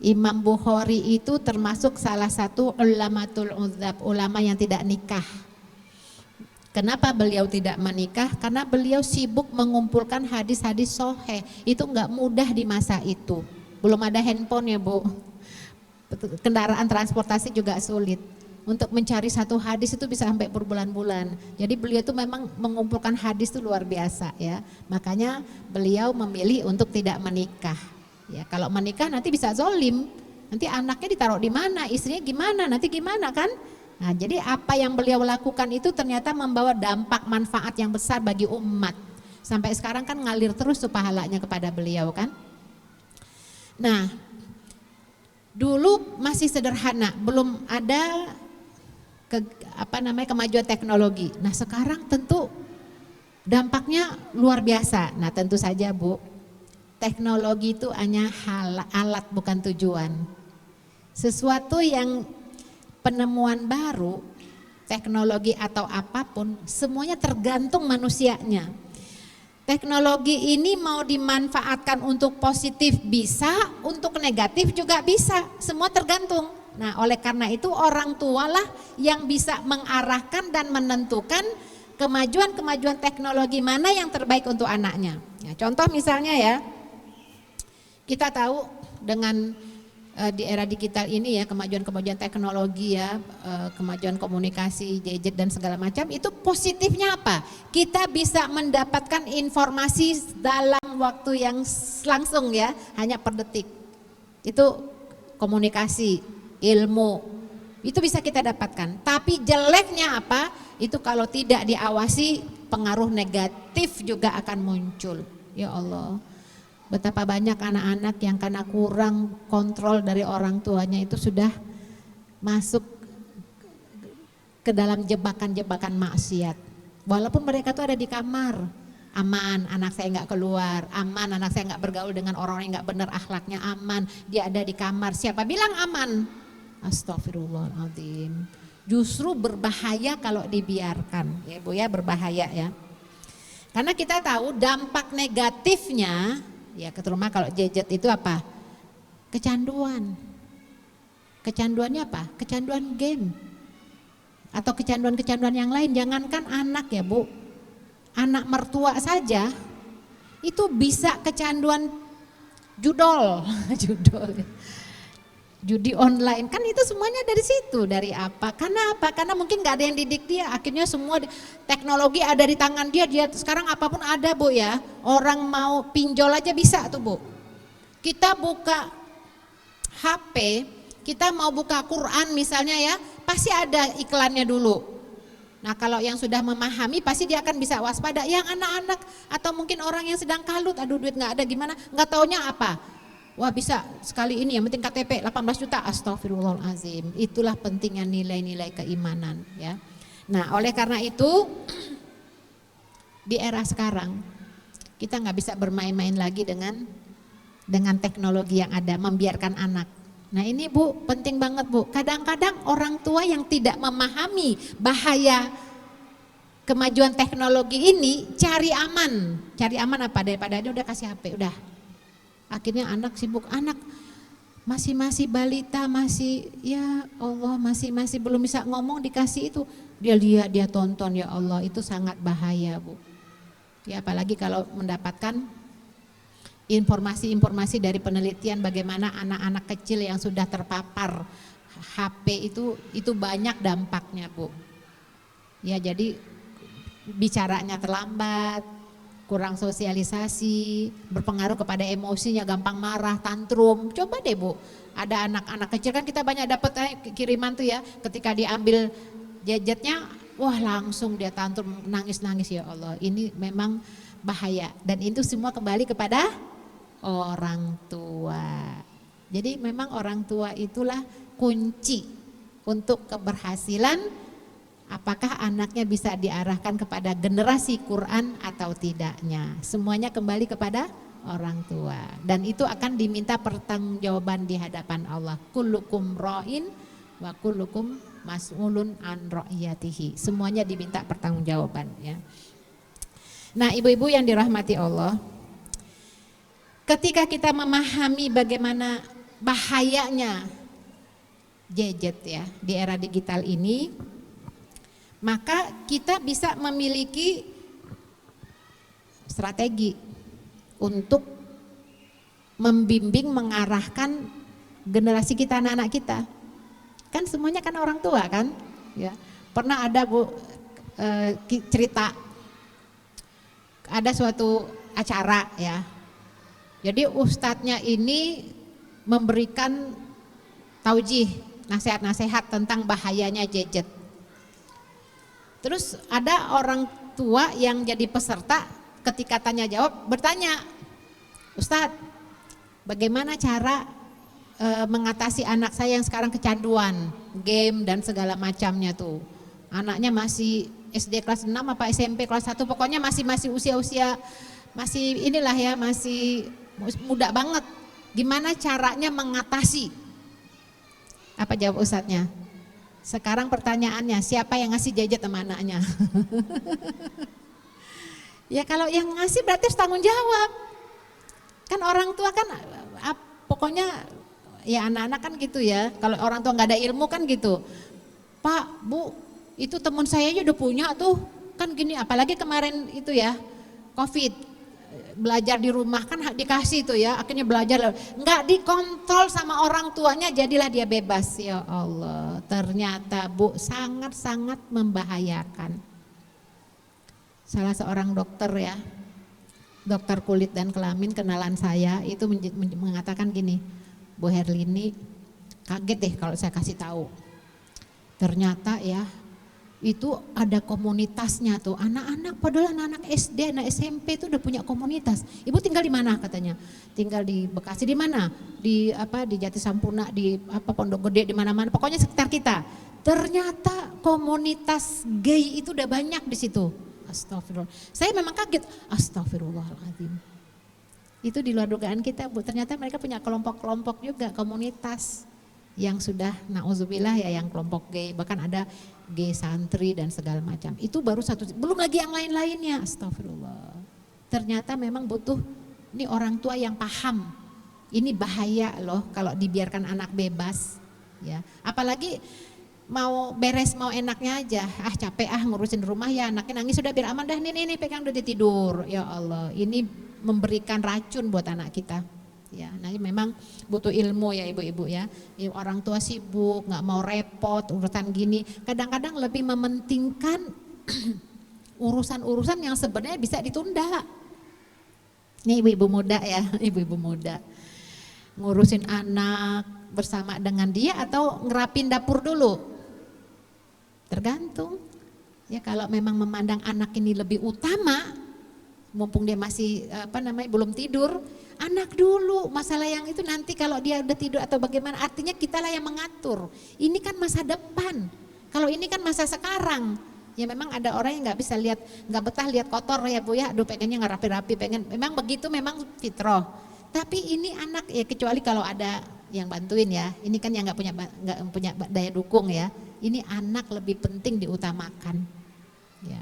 Imam Bukhari itu termasuk salah satu ulamatul udzab, ulama yang tidak nikah. Kenapa beliau tidak menikah? Karena beliau sibuk mengumpulkan hadis-hadis sahih. Itu enggak mudah di masa itu. Belum ada handphone ya Bu. Kendaraan transportasi juga sulit. Untuk mencari satu hadis itu bisa sampai berbulan-bulan. Jadi beliau itu memang mengumpulkan hadis itu luar biasa ya. Makanya beliau memilih untuk tidak menikah. Ya, kalau menikah nanti bisa zolim, nanti anaknya ditaruh di mana, istrinya gimana, nanti gimana kan? Nah, jadi apa yang beliau lakukan itu ternyata membawa dampak manfaat yang besar bagi umat. Sampai sekarang kan ngalir terus tuh pahalanya kepada beliau kan? Nah, dulu masih sederhana, belum ada kemajuan teknologi. Nah, sekarang tentu dampaknya luar biasa. Nah, tentu saja Bu, teknologi itu hanya alat bukan tujuan. Sesuatu yang penemuan baru, teknologi atau apapun, semuanya tergantung manusianya. Teknologi ini mau dimanfaatkan untuk positif bisa, untuk negatif juga bisa, semua tergantung. Nah oleh karena itu orang tualah yang bisa mengarahkan dan menentukan kemajuan-kemajuan teknologi mana yang terbaik untuk anaknya. Ya, contoh misalnya ya, kita tahu dengan di era digital ini ya, kemajuan-kemajuan teknologi ya, kemajuan komunikasi, gadget dan segala macam, itu positifnya apa? Kita bisa mendapatkan informasi dalam waktu yang langsung ya, hanya per detik. Itu komunikasi, ilmu, itu bisa kita dapatkan. Tapi jeleknya apa? Itu kalau tidak diawasi, pengaruh negatif juga akan muncul. Ya Allah. Betapa banyak anak-anak yang karena kurang kontrol dari orang tuanya itu sudah masuk ke dalam jebakan-jebakan maksiat. Walaupun mereka tuh ada di kamar, aman, anak saya nggak keluar, aman, anak saya nggak bergaul dengan orang yang nggak benar akhlaknya, aman, dia ada di kamar. Siapa bilang aman? Astagfirullahaladzim. Justru berbahaya kalau dibiarkan, ya Bu ya, berbahaya ya. Karena kita tahu dampak negatifnya, ya terutama kalau gadget itu apa? Kecanduan. Kecanduannya apa? Kecanduan game. Atau kecanduan-kecanduan yang lain. Jangankan anak ya Bu, anak mertua saja itu bisa kecanduan judol. Judi online, kan itu semuanya dari situ. Dari apa? Karena apa? Karena mungkin gak ada yang didik dia. Akhirnya semua teknologi ada di tangan dia. Dia sekarang apapun ada Bu ya. Orang mau pinjol aja bisa tuh Bu. Kita buka HP, kita mau buka Quran misalnya ya, pasti ada iklannya dulu. Nah kalau yang sudah memahami pasti dia akan bisa waspada. Yang anak-anak atau mungkin orang yang sedang kalut, aduh duit gak ada gimana, gak taunya apa. Wah bisa sekali ini yang penting KTP 18 juta, astagfirullahaladzim. Itulah pentingnya nilai-nilai keimanan ya. Nah oleh karena itu di era sekarang kita gak bisa bermain-main lagi dengan teknologi yang ada, membiarkan anak. Nah ini Bu penting banget Bu, kadang-kadang orang tua yang tidak memahami bahaya kemajuan teknologi ini cari aman apa, daripada dia udah kasih HP udah. Akhirnya anak sibuk, anak masih balita, masih ya Allah masih belum bisa ngomong, dikasih itu dia lihat, dia tonton, ya Allah itu sangat bahaya Bu. Ya apalagi kalau mendapatkan informasi-informasi dari penelitian bagaimana anak-anak kecil yang sudah terpapar HP itu banyak dampaknya Bu. Ya jadi bicaranya terlambat, kurang sosialisasi, berpengaruh kepada emosinya, gampang marah, tantrum. Coba deh Bu, ada anak-anak kecil kan kita banyak dapat kiriman tuh ya, ketika diambil gadgetnya, wah langsung dia tantrum, nangis-nangis, ya Allah. Ini memang bahaya dan itu semua kembali kepada orang tua. Jadi memang orang tua itulah kunci untuk keberhasilan. Apakah anaknya bisa diarahkan kepada generasi Quran atau tidaknya. Semuanya kembali kepada orang tua. Dan itu akan diminta pertanggungjawaban di hadapan Allah. Kullukum ra'in wa kullukum mas'ulun an ra'iyatihi. Semuanya diminta pertanggungjawaban ya. Nah ibu-ibu yang dirahmati Allah, ketika kita memahami bagaimana bahayanya gadget ya di era digital ini, maka kita bisa memiliki strategi untuk membimbing, mengarahkan generasi kita, anak-anak kita. Kan semuanya kan orang tua kan, ya. Pernah ada Bu cerita, ada suatu acara ya. Jadi ustadznya ini memberikan taujih, nasihat-nasihat tentang bahayanya gadget. Terus ada orang tua yang jadi peserta, ketika tanya jawab bertanya, Ustadz bagaimana cara mengatasi anak saya yang sekarang kecanduan game dan segala macamnya tuh. Anaknya masih SD kelas 6 apa SMP kelas 1, pokoknya masih usia-usia masih inilah ya, masih muda banget. Gimana caranya mengatasi? Apa jawab ustadznya? Sekarang pertanyaannya, siapa yang ngasih gadget sama anaknya? Ya kalau yang ngasih berarti harus tanggung jawab. Kan orang tua kan pokoknya ya anak-anak kan gitu ya. Kalau orang tua nggak ada ilmu kan gitu. Pak, Bu, itu teman saya aja udah punya tuh. Kan gini, apalagi kemarin itu ya, Covid. Belajar di rumah kan dikasih tuh ya, akhirnya belajar nggak dikontrol sama orang tuanya, jadilah dia bebas. Ya Allah, ternyata Bu sangat-sangat membahayakan. Salah seorang dokter ya, dokter kulit dan kelamin kenalan saya itu mengatakan gini, Bu Herlini kaget deh kalau saya kasih tahu. Ternyata ya itu ada komunitasnya tuh, anak-anak padahal anak-anak SD, anak SMP itu udah punya komunitas. Ibu tinggal di mana katanya? Tinggal di Bekasi, di mana? Di Jati Sampurna, di Pondok Gede, di mana-mana. Pokoknya sekitar kita. Ternyata komunitas gay itu udah banyak di situ. Astagfirullah. Saya memang kaget. Astagfirullahaladzim. Itu di luar dugaan kita Bu. Ternyata mereka punya kelompok-kelompok juga, komunitas. yang sudah nauzubillah ya, yang kelompok gay, bahkan ada gay santri dan segala macam. Itu baru satu, belum lagi yang lain-lainnya. Astagfirullah. Ternyata memang butuh ini orang tua yang paham. Ini bahaya loh kalau dibiarkan anak bebas, ya. Apalagi mau beres mau enaknya aja, capek ngurusin rumah ya, anaknya nangis sudah biar aman dah, nih pegang udah tidur. Ya Allah, ini memberikan racun buat anak kita. Ya, nah memang butuh ilmu ya ibu-ibu ya. Orang tua sibuk, nggak mau repot urusan gini. Kadang-kadang lebih mementingkan urusan-urusan yang sebenarnya bisa ditunda. Nih ibu-ibu muda ya, ibu-ibu muda. Ngurusin anak bersama dengan dia atau ngerapin dapur dulu. Tergantung. Ya kalau memang memandang anak ini lebih utama, mumpung dia masih belum tidur, anak dulu. Masalah yang itu nanti kalau dia udah tidur atau bagaimana, artinya kitalah yang mengatur. Ini kan masa depan. Kalau ini kan masa sekarang. Ya memang ada orang yang nggak bisa lihat, nggak betah lihat kotor ya Bu ya. Aduh pengennya nggak rapi-rapi, pengen. Memang begitu, memang fitrah. Tapi ini anak ya, kecuali kalau ada yang bantuin ya. Ini kan yang nggak punya daya dukung ya. Ini anak lebih penting diutamakan. Ya.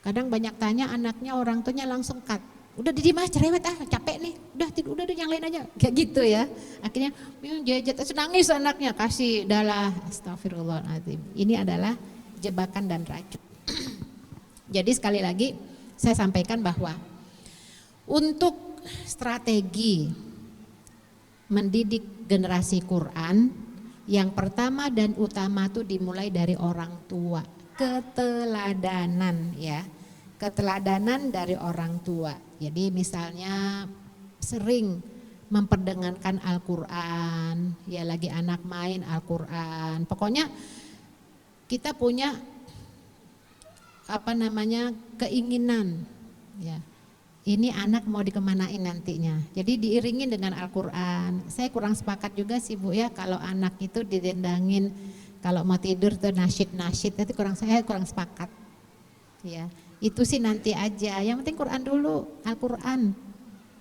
Kadang banyak tanya anaknya, orang tuanya langsung cut. Udah di mas cerewet capek nih, udah tidur, udah yang lain aja, kayak gitu ya. Akhirnya jajet nangis anaknya, kasih adalah astagfirullahaladzim. Ini adalah jebakan dan racun. Jadi sekali lagi saya sampaikan bahwa untuk strategi mendidik generasi Quran, yang pertama dan utama tuh dimulai dari orang tua, keteladanan ya. Keteladanan dari orang tua. Jadi misalnya sering memperdengarkan Al-Quran, ya lagi anak main Al-Quran. Pokoknya kita punya keinginan, ya. Ini anak mau dikemanain nantinya. Jadi diiringin dengan Al-Quran. Saya kurang sepakat juga sih Bu ya kalau anak itu didendangin, kalau mau tidur tuh nasyid itu saya kurang sepakat. Ya. Itu sih nanti aja, yang penting Quran dulu, Al-Quran.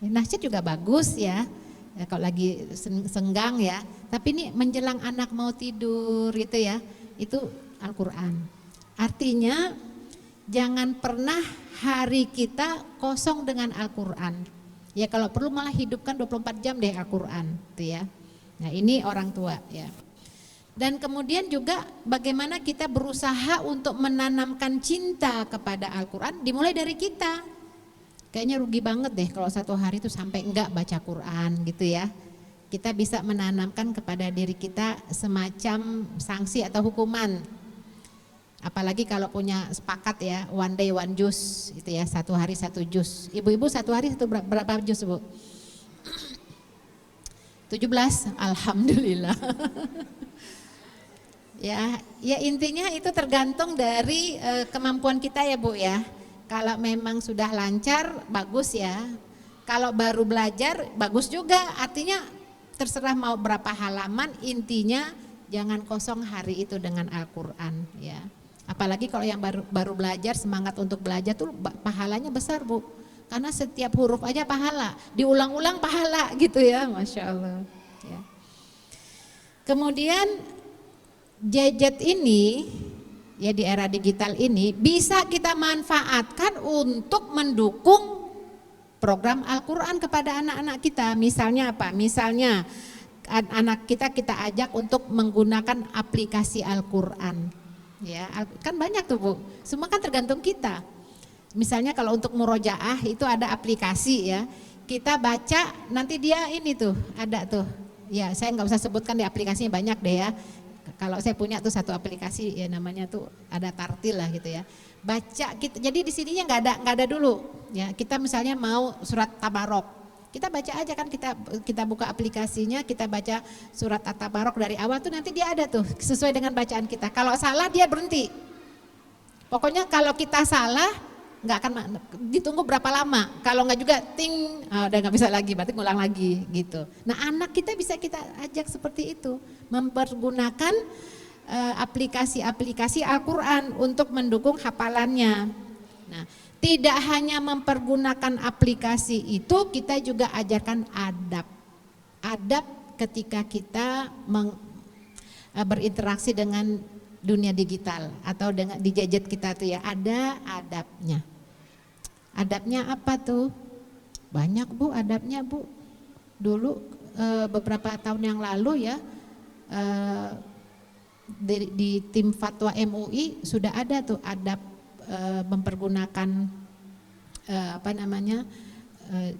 Nasyid juga bagus ya, kalau lagi senggang ya. Tapi ini menjelang anak mau tidur gitu ya, itu Al-Quran. Artinya jangan pernah hari kita kosong dengan Al-Quran. Ya kalau perlu malah hidupkan 24 jam deh Al-Quran gitu ya. Nah ini orang tua ya. Dan kemudian juga bagaimana kita berusaha untuk menanamkan cinta kepada Al-Quran dimulai dari kita. Kayaknya rugi banget deh kalau satu hari itu sampai enggak baca Quran gitu ya. Kita bisa menanamkan kepada diri kita semacam sanksi atau hukuman. Apalagi kalau punya sepakat ya, one day one juz itu ya, satu hari satu juz. Ibu-ibu satu hari berapa juz Bu? 17, alhamdulillah. Ya intinya itu tergantung dari kemampuan kita ya Bu ya. Kalau memang sudah lancar bagus ya. Kalau baru belajar bagus juga. Artinya terserah mau berapa halaman, intinya jangan kosong hari itu dengan Al-Quran ya. Apalagi kalau yang baru belajar, semangat untuk belajar tuh pahalanya besar Bu. Karena setiap huruf aja pahala, diulang-ulang pahala gitu ya, Masya Allah ya. Kemudian gadget ini ya di era digital ini bisa kita manfaatkan untuk mendukung program Al-Quran kepada anak-anak kita. Misalnya apa? Misalnya anak kita ajak untuk menggunakan aplikasi Al-Quran. Ya, kan banyak tuh Bu. Semua kan tergantung kita. Misalnya kalau untuk murojaah itu ada aplikasi ya. Kita baca nanti dia ini tuh ada tuh. Ya, saya nggak usah sebutkan di aplikasinya banyak deh ya. Kalau saya punya tuh satu aplikasi ya namanya tuh ada tartil lah gitu ya. Baca kita, jadi di sininya nggak ada dulu ya. Kita misalnya mau surat Tabarok, kita baca aja kan, kita buka aplikasinya, kita baca surat At-Tabarok dari awal tuh nanti dia ada tuh sesuai dengan bacaan kita. Kalau salah dia berhenti. Pokoknya kalau kita salah nggak akan ditunggu berapa lama. Kalau nggak juga udah nggak bisa lagi, berarti ngulang lagi gitu. Nah anak kita bisa kita ajak seperti itu, mempergunakan aplikasi-aplikasi Al-Quran untuk mendukung hafalannya. Nah tidak hanya mempergunakan aplikasi itu, kita juga ajarkan adab. Adab ketika kita berinteraksi dengan dunia digital atau dengan di gadget kita tuh ya, ada adabnya. Adabnya apa tuh? Banyak Bu adabnya Bu. Dulu beberapa tahun yang lalu ya, di tim fatwa MUI sudah ada tuh adab mempergunakan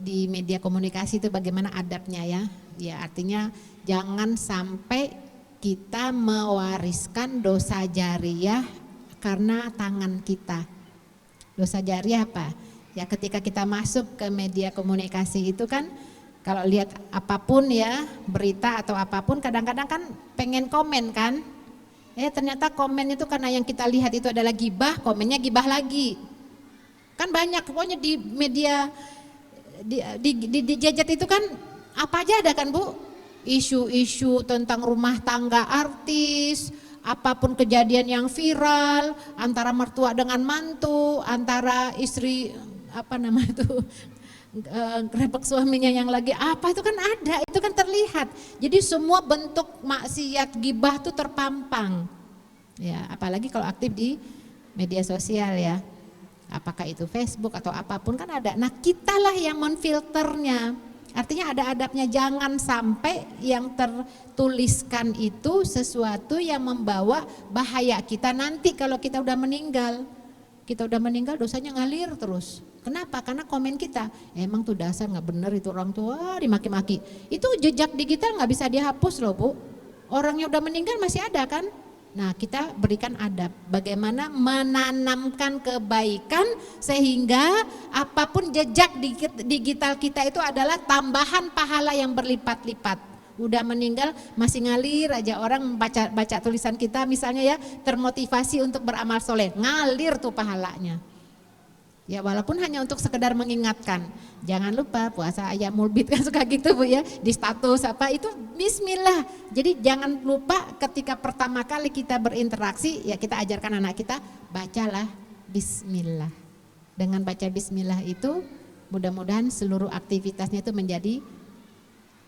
di media komunikasi itu bagaimana adabnya ya. Ya artinya jangan sampai kita mewariskan dosa jariah karena tangan kita. Dosa jariah apa? Ya ketika kita masuk ke media komunikasi itu kan kalau lihat apapun ya, berita atau apapun kadang-kadang kan pengen komen kan. Ternyata komen itu karena yang kita lihat itu adalah gibah, komennya gibah lagi. Kan banyak pokoknya di media di gadget itu kan apa aja ada kan Bu? Isu-isu tentang rumah tangga artis, apapun kejadian yang viral antara mertua dengan mantu, antara istri grebek suaminya yang lagi apa itu kan ada, itu kan terlihat. Jadi semua bentuk maksiat gibah itu terpampang. Ya, apalagi kalau aktif di media sosial ya. Apakah itu Facebook atau apapun kan ada. Nah, kitalah yang menfilternya. Artinya ada adabnya, jangan sampai yang tertuliskan itu sesuatu yang membawa bahaya kita nanti kalau kita udah meninggal. Kita udah meninggal dosanya ngalir terus. Kenapa? Karena komen kita, emang tuh dasar nggak bener itu orang tua dimaki-maki. Itu jejak digital nggak bisa dihapus loh Bu. Orang yang udah meninggal masih ada kan? Nah kita berikan adab bagaimana menanamkan kebaikan sehingga apapun jejak digital kita itu adalah tambahan pahala yang berlipat-lipat. Udah meninggal masih ngalir aja orang baca tulisan kita misalnya ya, termotivasi untuk beramal soleh, ngalir tuh pahalanya. Ya walaupun hanya untuk sekedar mengingatkan, jangan lupa puasa ayam mulbit kan suka gitu Bu ya, di status apa itu bismillah. Jadi jangan lupa ketika pertama kali kita berinteraksi ya kita ajarkan anak kita, bacalah bismillah. Dengan baca bismillah itu mudah-mudahan seluruh aktivitasnya itu menjadi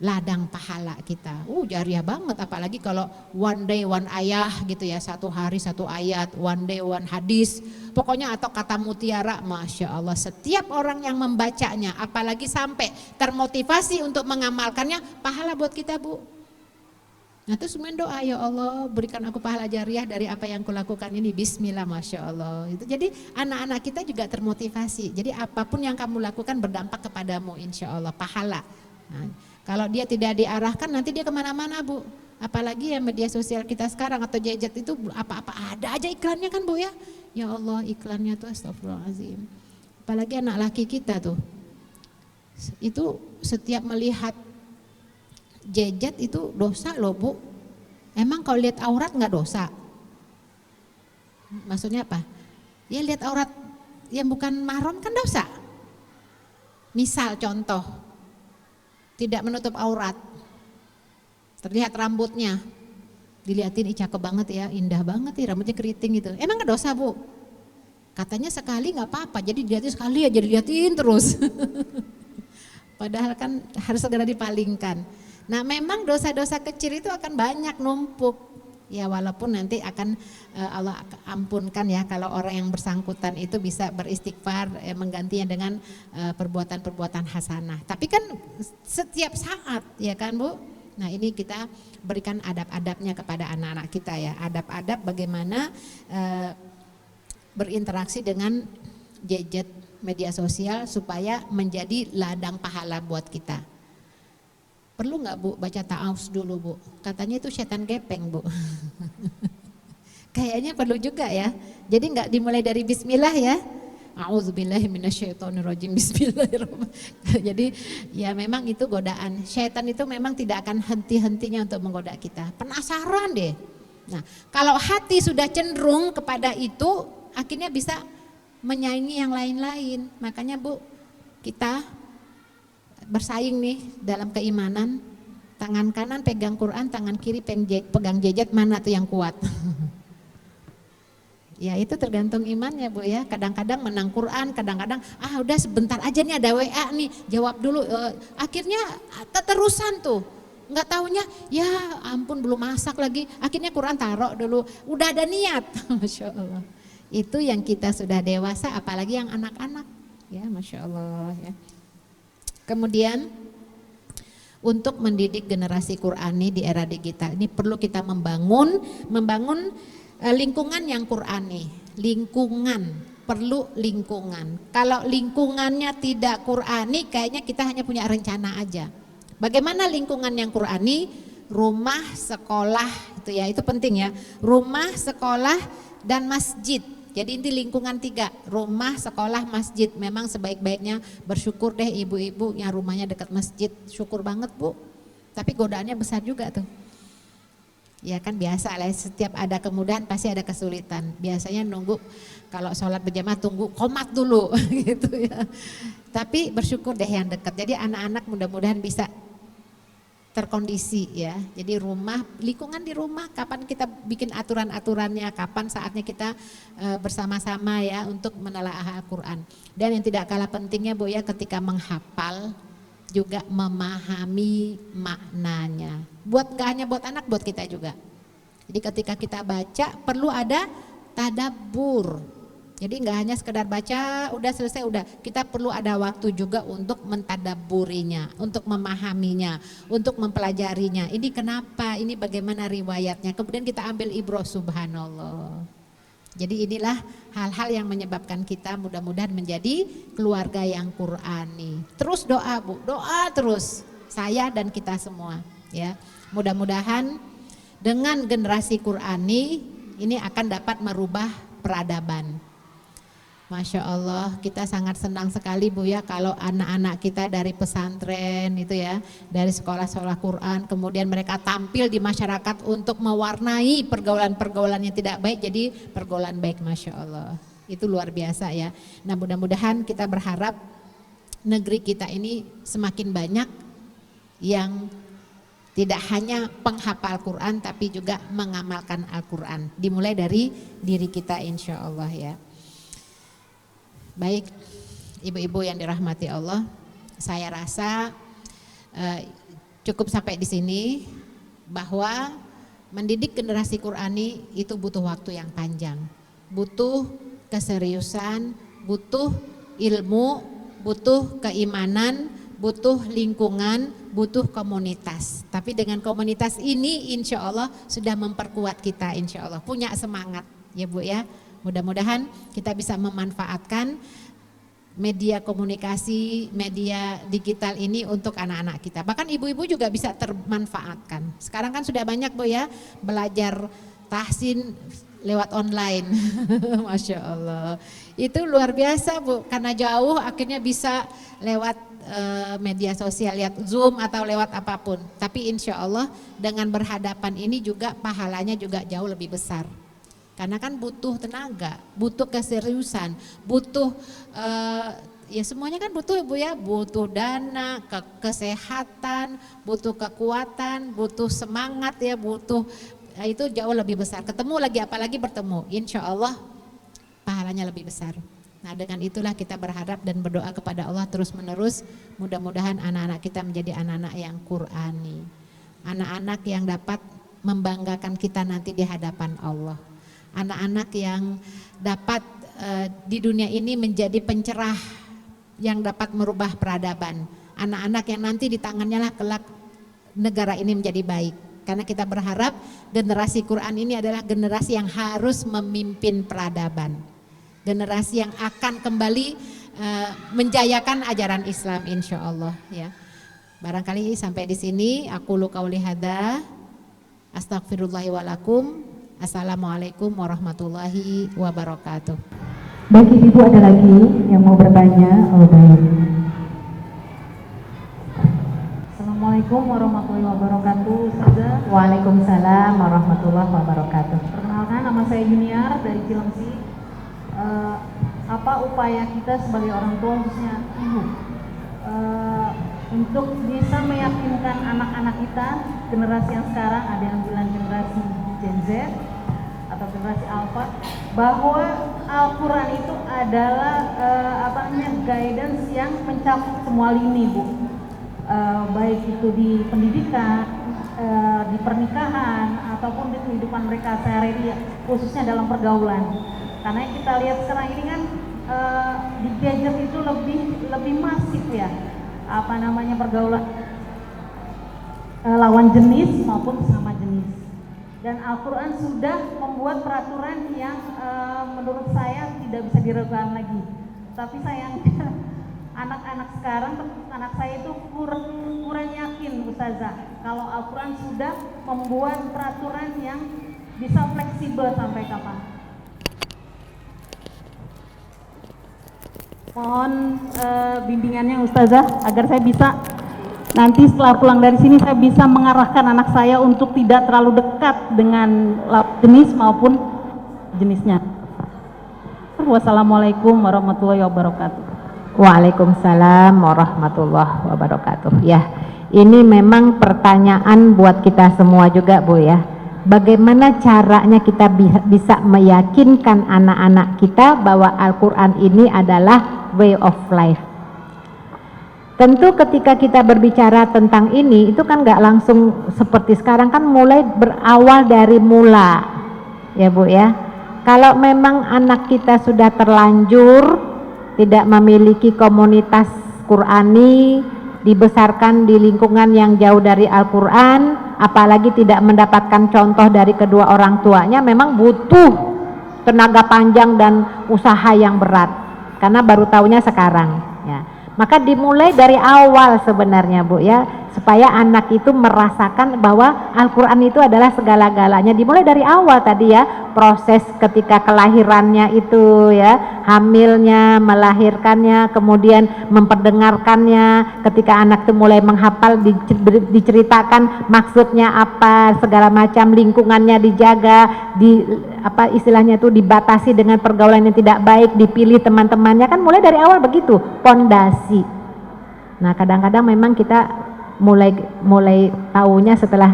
ladang pahala kita. Jariah banget apalagi kalau one day one ayah gitu ya, satu hari satu ayat, one day one hadis. Pokoknya atau kata mutiara, Masya Allah setiap orang yang membacanya apalagi sampai termotivasi untuk mengamalkannya pahala buat kita Bu. Nah terus doa, ya Allah berikan aku pahala jariah dari apa yang kulakukan ini, bismillah Masya Allah. Itu jadi anak-anak kita juga termotivasi. Jadi apapun yang kamu lakukan berdampak kepadamu insya Allah pahala. Nah, kalau dia tidak diarahkan nanti dia kemana-mana Bu. Apalagi ya media sosial kita sekarang atau gadget itu apa-apa ada aja iklannya kan Bu ya. Ya Allah iklannya tuh astagfirullahaladzim. Apalagi anak laki kita tuh. Itu setiap melihat gadget itu dosa loh Bu. Emang kalau lihat aurat nggak dosa? Maksudnya apa? Ya lihat aurat yang bukan mahram kan dosa. Misal contoh, tidak menutup aurat, terlihat rambutnya, dilihatin cakep banget ya, indah banget ya rambutnya keriting gitu. Emang nggak dosa Bu? Katanya sekali nggak apa-apa, jadi dilihatin sekali aja dilihatin terus. Padahal kan harus segera dipalingkan. Nah memang dosa-dosa kecil itu akan banyak numpuk. Ya walaupun nanti akan Allah ampunkan ya kalau orang yang bersangkutan itu bisa beristighfar menggantinya dengan perbuatan-perbuatan hasanah. Tapi kan setiap saat ya kan Bu. Nah ini kita berikan adab-adabnya kepada anak-anak kita ya. Adab-adab bagaimana berinteraksi dengan gadget media sosial supaya menjadi ladang pahala buat kita. Perlu nggak Bu baca ta'awuz dulu Bu? Katanya itu setan gepeng Bu. Kayaknya perlu juga ya. Jadi nggak dimulai dari bismillah ya. A'udzubillahi minasyaitonirrajim, bismillahirrahmanirrahim. Jadi ya memang itu godaan. Syaitan itu memang tidak akan henti-hentinya untuk menggoda kita. Penasaran deh. Nah kalau hati sudah cenderung kepada itu akhirnya bisa menyaingi yang lain-lain. Makanya Bu kita bersaing nih dalam keimanan, tangan kanan pegang Quran, tangan kiri pegang gadget, mana tuh yang kuat? Ya itu tergantung imannya Bu ya, kadang-kadang menang Quran, kadang-kadang udah sebentar aja nih ada WA nih, jawab dulu, akhirnya keterusan tuh. nggak taunya ya ampun belum masak lagi, akhirnya Quran taruh dulu, udah ada niat. Masya Allah. Itu yang kita sudah dewasa, apalagi yang anak-anak, ya Masya Allah ya. Kemudian untuk mendidik generasi Qurani di era digital ini perlu kita membangun lingkungan yang Qurani, perlu lingkungan. Kalau lingkungannya tidak Qurani, kayaknya kita hanya punya rencana aja. Bagaimana lingkungan yang Qurani? Rumah, sekolah, itu penting ya. Rumah, sekolah, dan masjid. Jadi ini lingkungan 3, rumah, sekolah, masjid. Memang sebaik-baiknya bersyukur deh ibu-ibu yang rumahnya dekat masjid. Syukur banget Bu. Tapi godaannya besar juga tuh. Ya kan biasa lah, setiap ada kemudahan pasti ada kesulitan. Biasanya nunggu kalau sholat berjamaah tunggu qomat dulu gitu ya. Tapi bersyukur deh yang dekat. Jadi anak-anak mudah-mudahan bisa terkondisi ya. Jadi rumah, lingkungan di rumah, kapan kita bikin aturan-aturannya, kapan saatnya kita bersama-sama ya untuk menelaah Al-Quran. Dan yang tidak kalah pentingnya Bu ya, ketika menghafal juga memahami maknanya. Gak hanya buat anak, buat kita juga. Jadi ketika kita baca perlu ada tadabbur. Jadi gak hanya sekedar baca udah selesai udah, kita perlu ada waktu juga untuk mentadabburinya, untuk memahaminya, untuk mempelajarinya. Ini kenapa, ini bagaimana riwayatnya, kemudian kita ambil ibrah, subhanallah. Jadi inilah hal-hal yang menyebabkan kita mudah-mudahan menjadi keluarga yang Qurani. Terus doa Bu, doa terus saya dan kita semua ya. Mudah-mudahan dengan generasi Qurani ini akan dapat merubah peradaban. Masya Allah, kita sangat senang sekali Bu ya kalau anak-anak kita dari pesantren itu ya, dari sekolah-sekolah Quran, kemudian mereka tampil di masyarakat untuk mewarnai pergaulan-pergaulan yang tidak baik jadi pergaulan baik. Masya Allah, itu luar biasa ya. Nah mudah-mudahan kita berharap negeri kita ini semakin banyak yang tidak hanya penghafal Quran tapi juga mengamalkan Al-Quran, dimulai dari diri kita insya Allah ya. Baik, ibu-ibu yang dirahmati Allah, saya rasa cukup sampai di sini bahwa mendidik generasi Qurani itu butuh waktu yang panjang, butuh keseriusan, butuh ilmu, butuh keimanan, butuh lingkungan, butuh komunitas. Tapi dengan komunitas ini insya Allah sudah memperkuat kita, insya Allah punya semangat ya Bu ya. Mudah-mudahan kita bisa memanfaatkan media komunikasi, media digital ini untuk anak-anak kita. Bahkan ibu-ibu juga bisa termanfaatkan. Sekarang kan sudah banyak Bu ya belajar tahsin lewat online. Masya Allah. Itu luar biasa Bu, karena jauh akhirnya bisa lewat media sosial, lihat Zoom atau lewat apapun. Tapi insya Allah dengan berhadapan ini juga pahalanya juga jauh lebih besar. Karena kan butuh tenaga, butuh keseriusan, butuh ya semuanya kan butuh Bu ya, butuh dana, kesehatan, butuh kekuatan, butuh semangat ya, butuh itu jauh lebih besar. Ketemu lagi apalagi bertemu, insya Allah pahalanya lebih besar. Nah dengan itulah kita berharap dan berdoa kepada Allah terus menerus, mudah-mudahan anak-anak kita menjadi anak-anak yang Qurani, anak-anak yang dapat membanggakan kita nanti di hadapan Allah. Anak-anak yang dapat di dunia ini menjadi pencerah yang dapat merubah peradaban. Anak-anak yang nanti di tangannya lah kelak negara ini menjadi baik. Karena kita berharap generasi Quran ini adalah generasi yang harus memimpin peradaban. Generasi yang akan kembali menjayakan ajaran Islam insya Allah ya. Barangkali sampai di sini aku qauli hadza, astagfirullahi walakum. Assalamualaikum warahmatullahi wabarakatuh. Bagi ibu ada lagi yang mau bertanya? Oh baik. Assalamualaikum warahmatullahi wabarakatuh. Ustazah. Waalaikumsalam warahmatullahi wabarakatuh. Perkenalkan, nama saya Junior dari Cilengsi. Apa upaya kita sebagai orang tua khususnya ibu untuk bisa meyakinkan anak-anak kita, generasi yang sekarang, ada yang bilang generasi Gen Z atau generasi Alpha, bahwa Al-Quran itu adalah guidance yang mencakup semua lini Bu, baik itu di pendidikan, di pernikahan ataupun di kehidupan mereka sehari-hari, khususnya dalam pergaulan. Karena yang kita lihat sekarang ini kan di gadget itu lebih masif ya, pergaulan lawan jenis maupun sama jenis. Dan Al-Quran sudah membuat peraturan yang menurut saya tidak bisa diragukan lagi. Tapi sayangnya anak-anak sekarang, anak saya itu kurang yakin Ustazah kalau Al-Quran sudah membuat peraturan yang bisa fleksibel sampai kapan. Mohon bimbingannya Ustazah agar saya bisa nanti setelah pulang dari sini saya bisa mengarahkan anak saya untuk tidak terlalu dekat dengan jenis maupun jenisnya. Wassalamualaikum warahmatullahi wabarakatuh. Waalaikumsalam warahmatullahi wabarakatuh. Ya, ini memang pertanyaan buat kita semua juga Bu ya. Bagaimana caranya kita bisa meyakinkan anak-anak kita bahwa Al-Quran ini adalah way of life. Tentu ketika kita berbicara tentang ini, itu kan nggak langsung seperti sekarang, kan mulai berawal dari mula ya Bu ya. Kalau memang anak kita sudah terlanjur tidak memiliki komunitas Qurani, dibesarkan di lingkungan yang jauh dari Al-Quran, apalagi tidak mendapatkan contoh dari kedua orang tuanya, memang butuh tenaga panjang dan usaha yang berat, karena baru tahunya sekarang ya. Maka dimulai dari awal sebenarnya Bu ya, supaya anak itu merasakan bahwa Al-Quran itu adalah segala-galanya. Dimulai dari awal tadi ya, proses ketika kelahirannya itu ya, hamilnya, melahirkannya, kemudian memperdengarkannya, ketika anak itu mulai menghafal, diceritakan maksudnya apa, segala macam, lingkungannya dijaga, istilahnya itu dibatasi dengan pergaulan yang tidak baik, dipilih teman-temannya, kan mulai dari awal begitu, pondasi. Nah kadang-kadang memang kita mulai tahunya setelah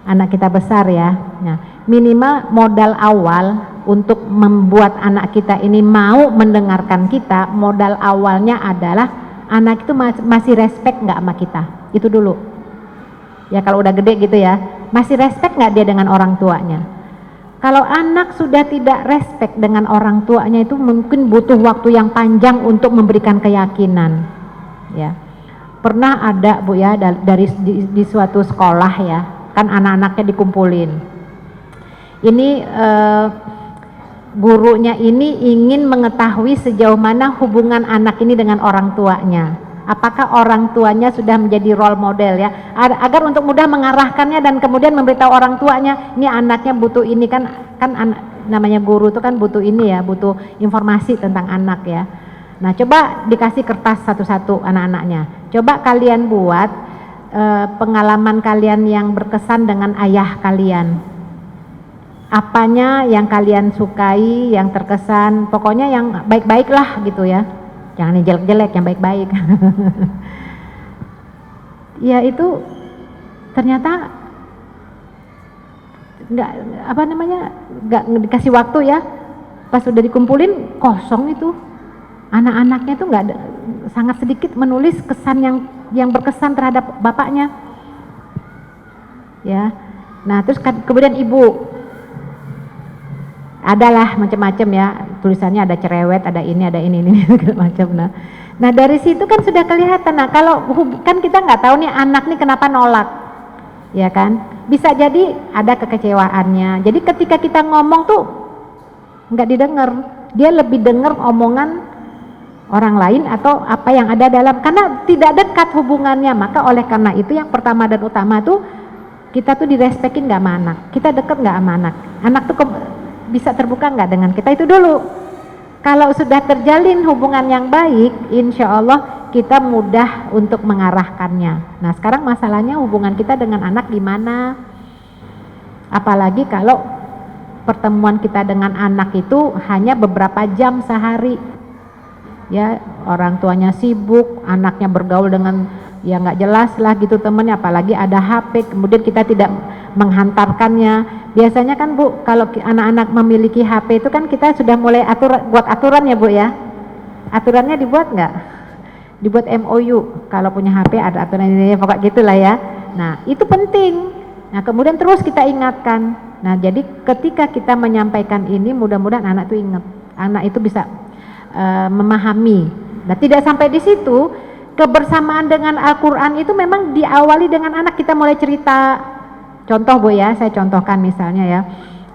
anak kita besar ya. Nah, minimal modal awal untuk membuat anak kita ini mau mendengarkan kita, modal awalnya adalah anak itu masih respect nggak sama kita, itu dulu ya. Kalau udah gede gitu ya, masih respect nggak dia dengan orang tuanya. Kalau anak sudah tidak respect dengan orang tuanya, itu mungkin butuh waktu yang panjang untuk memberikan keyakinan ya. Pernah ada Bu ya, di suatu sekolah ya, kan anak-anaknya dikumpulin. Ini gurunya ini ingin mengetahui sejauh mana hubungan anak ini dengan orang tuanya. Apakah orang tuanya sudah menjadi role model ya, agar untuk mudah mengarahkannya dan kemudian memberitahu orang tuanya, ini anaknya butuh ini, kan namanya guru itu kan butuh ini ya, butuh informasi tentang anak ya. Nah coba dikasih kertas satu-satu anak-anaknya, coba kalian buat pengalaman kalian yang berkesan dengan ayah kalian, apanya yang kalian sukai, yang terkesan, pokoknya yang baik-baik lah gitu ya, jangan yang jelek-jelek, yang baik-baik. Ya itu ternyata nggak dikasih waktu ya, pas udah dikumpulin kosong itu. Anak-anaknya itu sangat sedikit menulis kesan yang berkesan terhadap bapaknya ya. Nah terus kemudian ibu, adalah macam-macam ya, tulisannya ada cerewet, ada ini segala macam. Nah dari situ kan sudah kelihatan. Nah kalau kan kita nggak tahu nih anak nih kenapa nolak ya kan, bisa jadi ada kekecewaannya. Jadi ketika kita ngomong tuh nggak didengar, dia lebih dengar omongan orang lain atau apa yang ada dalam, karena tidak dekat hubungannya. Maka oleh karena itu yang pertama dan utama tuh, kita tuh direspekin nggak sama anak, kita deket nggak sama anak tuh bisa terbuka nggak dengan kita, itu dulu. Kalau sudah terjalin hubungan yang baik, insya Allah kita mudah untuk mengarahkannya. Nah sekarang masalahnya hubungan kita dengan anak gimana, apalagi kalau pertemuan kita dengan anak itu hanya beberapa jam sehari ya, orang tuanya sibuk, anaknya bergaul dengan ya nggak jelas lah gitu temennya, apalagi ada HP, kemudian kita tidak menghantarkannya. Biasanya kan Bu, kalau anak-anak memiliki HP itu kan kita sudah mulai buat aturan ya Bu ya. Aturannya dibuat nggak? Dibuat MOU, kalau punya HP ada aturan ini, pokok gitulah ya. Nah itu penting, Nah kemudian terus kita ingatkan. Nah jadi ketika kita menyampaikan ini mudah-mudahan anak itu ingat, anak itu bisa memahami. Nah tidak sampai di situ, kebersamaan dengan Al-Quran itu memang diawali dengan anak, kita mulai cerita. Contoh Bu ya, saya contohkan misalnya ya,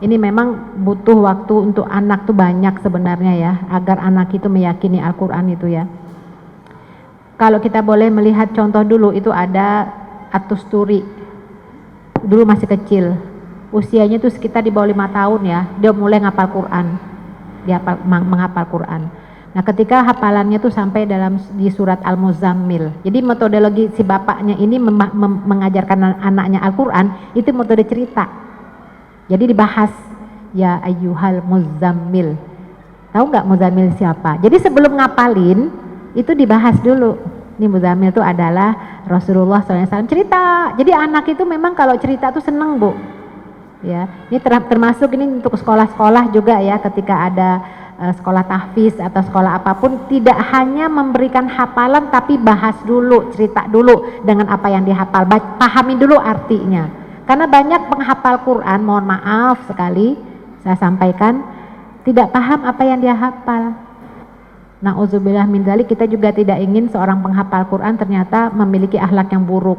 ini memang butuh waktu untuk anak tuh banyak sebenarnya ya, agar anak itu meyakini Al-Quran itu ya. Kalau kita boleh melihat contoh dulu, itu ada At-Tusturi, dulu masih kecil, usianya tuh sekitar di bawah 5 tahun ya, dia mulai ngapal Quran, dia menghafal Quran. Nah ketika hafalannya tuh sampai di surat Al-Muzammil, jadi metodologi si bapaknya ini mengajarkan anaknya Al-Quran itu metode cerita. Jadi dibahas, ya ayyuhal muzammil, tahu nggak muzammil siapa? Jadi sebelum ngapalin itu dibahas dulu, ini muzammil itu adalah Rasulullah SAW, cerita. Jadi anak itu memang kalau cerita tuh seneng Bu ya. Ini termasuk ini untuk sekolah-sekolah juga ya, ketika ada sekolah tahfiz atau sekolah apapun, tidak hanya memberikan hafalan tapi bahas dulu, cerita dulu dengan apa yang dihafal, pahami dulu artinya. Karena banyak penghafal Quran, mohon maaf sekali saya sampaikan, tidak paham apa yang dia hafal. Na'udzubillah min dzalik, kita juga tidak ingin seorang penghafal Quran ternyata memiliki akhlak yang buruk.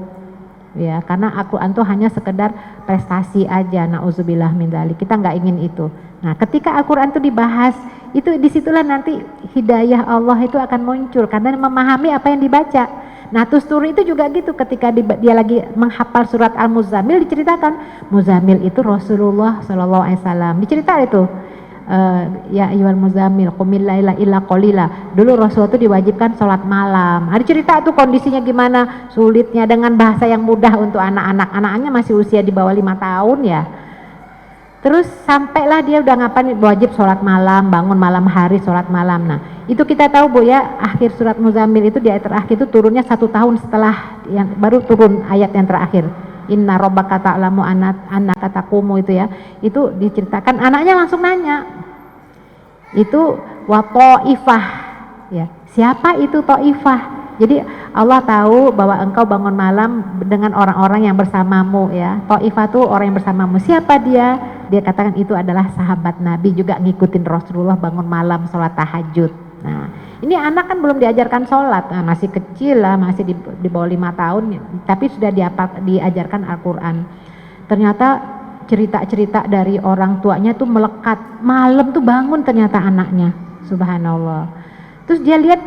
Ya, karena Al-Quran itu hanya sekedar prestasi aja, na'udzubillah min dzalik. Kita nggak ingin itu. Nah, ketika Al-Quran itu dibahas, itu disitulah nanti hidayah Allah itu akan muncul karena memahami apa yang dibaca. Nah, Tusturi itu juga gitu, ketika dia lagi menghafal surat Al-Muzammil, diceritakan Muzammil itu Rasulullah SAW. Diceritakan itu, ya ayyuhal muzammil qumil laila illa qalila. Dulu Rasul itu diwajibkan sholat malam. Ada cerita tuh kondisinya gimana sulitnya dengan bahasa yang mudah untuk anak-anak. Anaknya masih usia di bawah 5 tahun ya. Terus sampailah dia udah ngapain, wajib sholat malam, bangun malam hari sholat malam. Nah itu kita tahu Bu ya, akhir surat Muzammil itu di ayat terakhir itu turunnya 1 tahun setelah yang baru turun ayat yang terakhir. Inna rabbaka ta'lamu annaka taqumu itu ya. Itu diceritakan, anaknya langsung nanya. Itu wa ta'ifah ya. Siapa itu ta'ifah? Jadi Allah tahu bahwa engkau bangun malam dengan orang-orang yang bersamamu ya. Ta'ifah itu orang yang bersamamu. Siapa dia? Dia katakan itu adalah sahabat Nabi, juga ngikutin Rasulullah bangun malam sholat tahajud. Nah ini anak kan belum diajarkan sholat, nah, masih kecil lah, masih di bawah 5 tahun, tapi sudah diajarkan Al-Quran. Ternyata cerita-cerita dari orang tuanya tuh melekat, malam tuh bangun ternyata anaknya, subhanallah. Terus dia lihat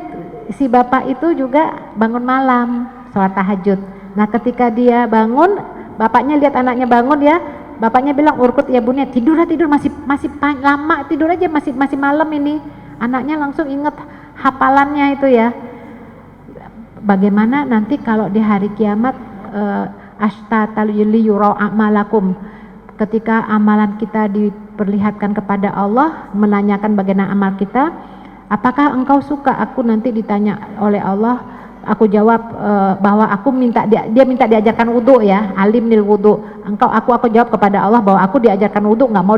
si bapak itu juga bangun malam sholat tahajud. Nah ketika dia bangun, bapaknya lihat anaknya bangun ya, bapaknya bilang urkut ya bunda, tidur masih lama tidur aja, masih malam ini. Anaknya langsung inget hafalannya itu ya. Bagaimana nanti kalau di hari kiamat ashtatal yura a'malakum, ketika amalan kita diperlihatkan kepada Allah, menanyakan bagaimana amal kita, apakah engkau suka aku nanti ditanya oleh Allah, aku jawab bahwa aku dia minta diajarkan wudhu ya, alim nil wudhu. Aku jawab kepada Allah bahwa aku diajarkan wudhu, nggak mau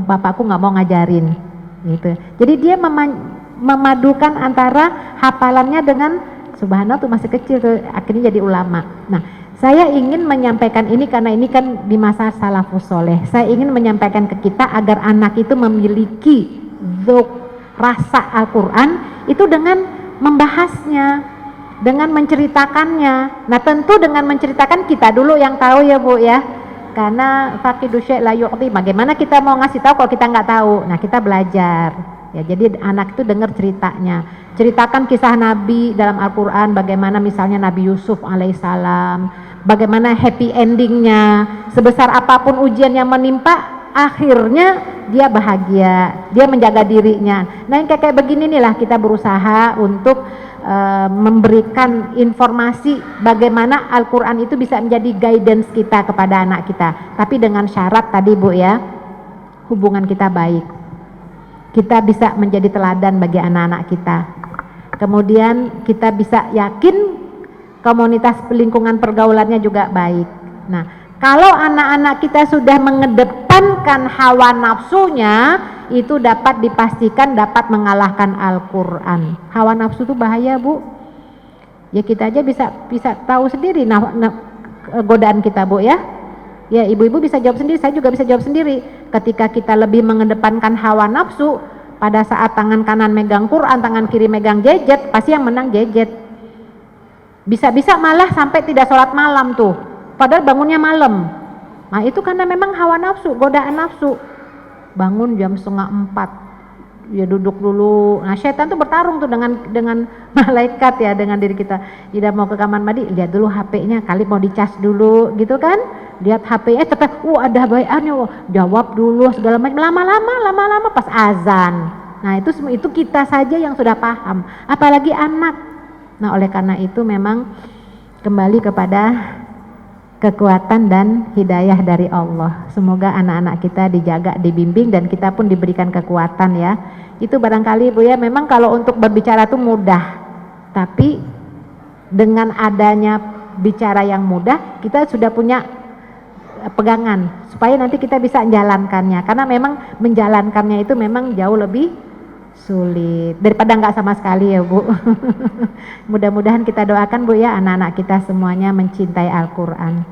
bapakku nggak mau ngajarin gitu. Jadi dia memadukan antara hafalannya dengan, subhanallah tuh masih kecil tuh, akhirnya jadi ulama. Nah saya ingin menyampaikan ini karena ini kan di masa salafus soleh. Saya ingin menyampaikan ke kita agar anak itu memiliki rasa Al-Quran itu dengan membahasnya, dengan menceritakannya. Nah tentu dengan menceritakan kita dulu yang tahu ya Bu ya, karena faqidu syai' la yu'ti, bagaimana kita mau ngasih tahu kalau kita nggak tahu. Nah kita belajar ya, jadi anak itu dengar ceritanya, ceritakan kisah Nabi dalam Al-Quran, bagaimana misalnya Nabi Yusuf alaihissalam, bagaimana happy endingnya, sebesar apapun ujian yang menimpa, akhirnya dia bahagia, dia menjaga dirinya. Nah yang kayak begini nih lah kita berusaha untuk memberikan informasi bagaimana Al-Quran itu bisa menjadi guidance kita kepada anak kita, tapi dengan syarat tadi Bu ya, hubungan kita baik, kita bisa menjadi teladan bagi anak-anak kita, kemudian kita bisa yakin komunitas lingkungan pergaulannya juga baik. Nah kalau anak-anak kita sudah mengedepankan hawa nafsunya, itu dapat dipastikan dapat mengalahkan Al-Quran. Hawa nafsu itu bahaya Bu ya, kita aja bisa tahu sendiri godaan kita Bu ya. Ya, ibu-ibu bisa jawab sendiri, saya juga bisa jawab sendiri. Ketika kita lebih mengedepankan hawa nafsu, pada saat tangan kanan megang Quran, tangan kiri megang gadget, pasti yang menang gadget. Bisa-bisa malah sampai tidak sholat malam tuh, padahal bangunnya malam. Nah itu karena memang hawa nafsu, godaan nafsu. Bangun jam 3:30, ya duduk dulu. Nah setan tuh bertarung tuh dengan malaikat ya, dengan diri kita. Tidak mau ke kamar mandi, lihat dulu HP-nya, kali mau dicas dulu gitu kan. Lihat HP-nya, tapi ada bayannya, jawab dulu segala macam. Lama-lama pas azan. Nah itu kita saja yang sudah paham, apalagi anak. Nah oleh karena itu memang kembali kepada kekuatan dan hidayah dari Allah. Semoga anak-anak kita dijaga, dibimbing, dan kita pun diberikan kekuatan ya. Itu barangkali Bu ya, memang kalau untuk berbicara itu mudah, tapi dengan adanya bicara yang mudah, kita sudah punya pegangan supaya nanti kita bisa menjalankannya, karena memang menjalankannya itu memang jauh lebih sulit daripada nggak sama sekali ya Bu. Mudah-mudahan kita doakan Bu ya, anak-anak kita semuanya mencintai Al-Quran.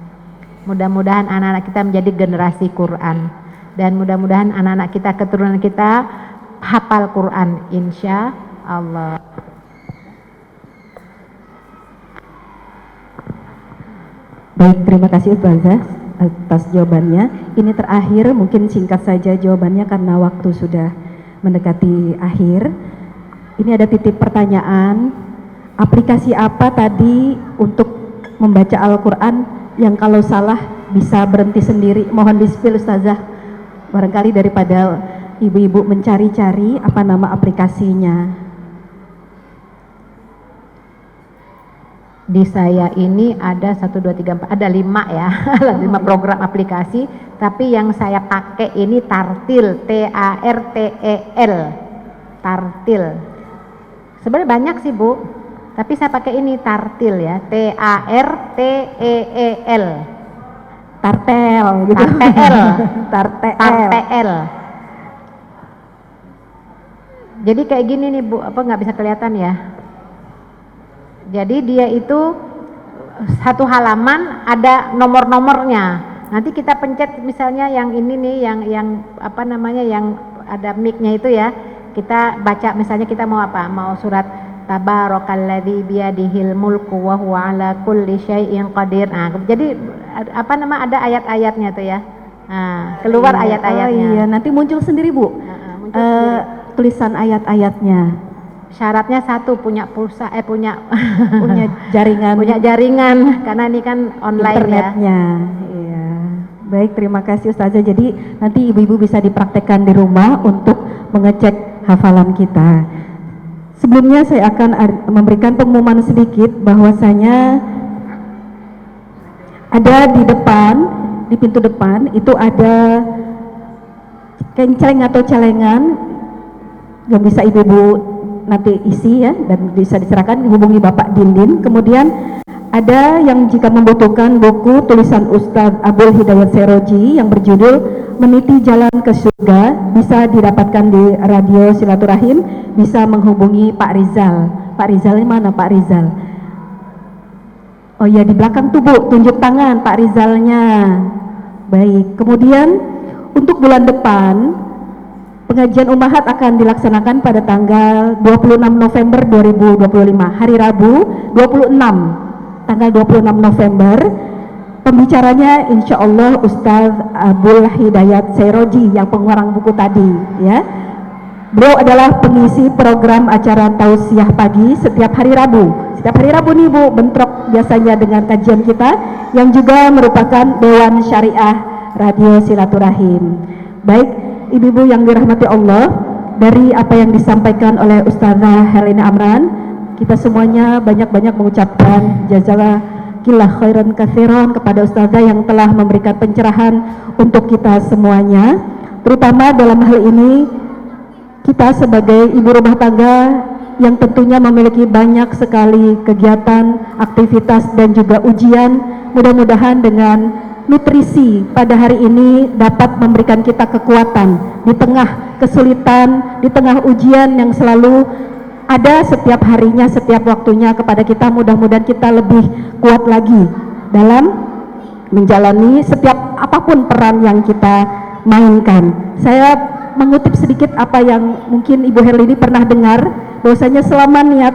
Mudah-mudahan anak-anak kita menjadi generasi Quran, dan mudah-mudahan anak-anak kita, keturunan kita hafal Quran, insya Allah. Baik, terima kasih Ustazah atas jawabannya. Ini terakhir, mungkin singkat saja jawabannya karena waktu sudah mendekati akhir. Ini ada titip pertanyaan, aplikasi apa tadi untuk membaca Al-Quran yang kalau salah bisa berhenti sendiri? Mohon di-spill Ustazah, barangkali daripada ibu-ibu mencari-cari apa nama aplikasinya. Di saya ini ada 1, 2, 3, 4, ada 5 ya, 5 program aplikasi, tapi yang saya pakai ini Tartil, T-A-R-T-E-L, Tartil. Sebenarnya banyak sih Bu, tapi saya pakai ini Tartil ya, T-A-R-T-E-E-L, Tartel gitu. Tartel. Jadi kayak gini nih Bu, apa nggak bisa kelihatan ya? Jadi dia itu satu halaman ada nomor-nomornya. Nanti kita pencet misalnya yang ini nih, yang apa namanya, yang ada mic-nya itu ya. Kita baca misalnya kita mau apa? Mau surat Tabarakalladzi biyadihil mulku wa huwa ala kulli syai'in qadir. Nah, jadi apa nama, ada ayat-ayatnya tuh ya. Nah, keluar ayat-ayatnya. Oh iya, nanti muncul sendiri Bu. Muncul sendiri. Tulisan ayat-ayatnya. Syaratnya satu, punya pulsa, punya jaringan. Punya jaringan, karena ini kan online internetnya. Iya. Baik, terima kasih Ustazah. Jadi nanti ibu-ibu bisa dipraktekkan di rumah untuk mengecek hafalan kita. Sebelumnya saya akan memberikan pengumuman sedikit bahwasanya ada di depan, di pintu depan itu ada kenceng atau celengan yang bisa ibu-ibu nanti isi ya, dan bisa diserahkan, hubungi Bapak Dindin. Kemudian ada yang jika membutuhkan buku tulisan Ustadz Abul Hidayat Seroji yang berjudul Meniti Jalan ke Surga, bisa didapatkan di Radio Silaturahim, bisa menghubungi Pak Rizal. Pak Rizal ini mana Pak Rizal? Oh ya, di belakang tuh Bu, tunjuk tangan Pak Rizalnya. Baik, kemudian untuk bulan depan pengajian Ummahat akan dilaksanakan pada tanggal 26 November 2025, hari Rabu 26, tanggal 26 November. Pembicaranya insya Allah Ustadz Abul Hidayat Seroji yang pengarang buku tadi ya. Beliau adalah pengisi program acara tausiah pagi setiap hari Rabu. Setiap hari Rabu nih Bu, bentrok biasanya dengan kajian kita yang juga merupakan Dewan Syariah Radio Silaturahim. Baik, ibu-ibu yang dirahmati Allah, dari apa yang disampaikan oleh Ustazah Herlina Amran, kita semuanya banyak-banyak mengucapkan jazakillah khairan katsiran kepada Ustazah yang telah memberikan pencerahan untuk kita semuanya, terutama dalam hal ini kita sebagai ibu rumah tangga yang tentunya memiliki banyak sekali kegiatan, aktivitas, dan juga ujian. Mudah-mudahan dengan nutrisi pada hari ini dapat memberikan kita kekuatan di tengah kesulitan, di tengah ujian yang selalu ada setiap harinya, setiap waktunya kepada kita. Mudah-mudahan kita lebih kuat lagi dalam menjalani setiap apapun peran yang kita mainkan. Saya mengutip sedikit apa yang mungkin Ibu Herlini pernah dengar, bahwasanya selama niat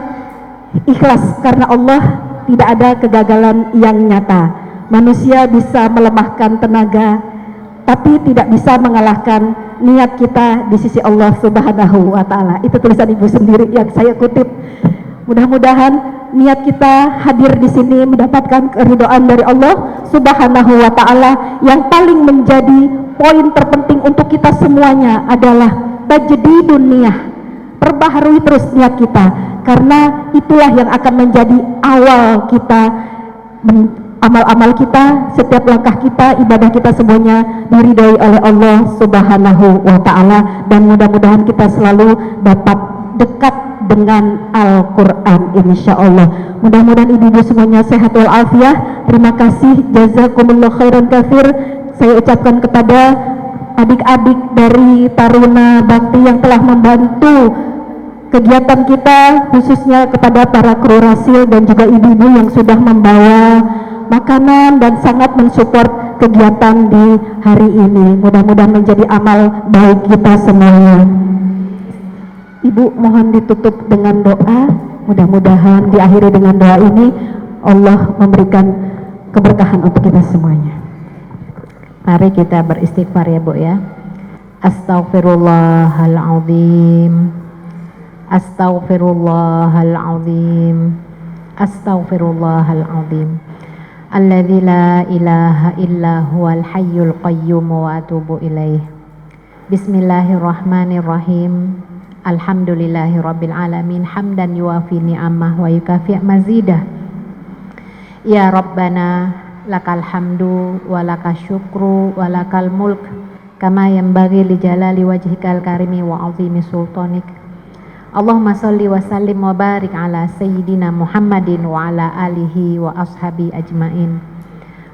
ikhlas karena Allah, tidak ada kegagalan yang nyata. Manusia bisa melemahkan tenaga, tapi tidak bisa mengalahkan niat kita di sisi Allah Subhanahu wa Ta'ala. Itu tulisan Ibu sendiri yang saya kutip. Mudah-mudahan niat kita hadir di sini mendapatkan keridhaan dari Allah Subhanahu wa Ta'ala. Yang paling menjadi poin terpenting untuk kita semuanya adalah tajdidun dunia, perbaharui terus niat kita, karena itulah yang akan menjadi awal kita, amal-amal kita, setiap langkah kita, ibadah kita semuanya diridhoi oleh Allah Subhanahu wa Ta'ala. Dan mudah-mudahan kita selalu dapat dekat dengan Al-Quran, insya Allah. Mudah-mudahan ibu-ibu semuanya sehat walafiat. Terima kasih, jazakumullah khairan kafir saya ucapkan kepada adik-adik dari Taruna Bakti yang telah membantu kegiatan kita, khususnya kepada para kru rasil dan juga ibu-ibu yang sudah membawa makanan dan sangat mensupport kegiatan di hari ini. Mudah-mudahan menjadi amal baik kita semuanya. Ibu mohon ditutup dengan doa. Mudah-mudahan diakhiri dengan doa ini Allah memberikan keberkahan untuk kita semuanya. Mari kita beristighfar ya Bu ya. Astaghfirullahaladzim, astaghfirullahaladzim, astaghfirullahaladzim. Alladzi la ilaha illa huwal hayyul qayyum wa atubu ilaih. Bismillahirrahmanirrahim. Alhamdulillahi rabbil alamin, hamdan yuafi ni'amah wa yukafi' mazidah. Ya Rabbana lakal hamdu wa lakal syukru wa lakal mulk kama yanbaghi li jalali wajhikal karimi wa azimi sultanik. Allahumma salli wa sallim wa barik ala sayyidina Muhammadin wa ala alihi wa ashabi ajmain.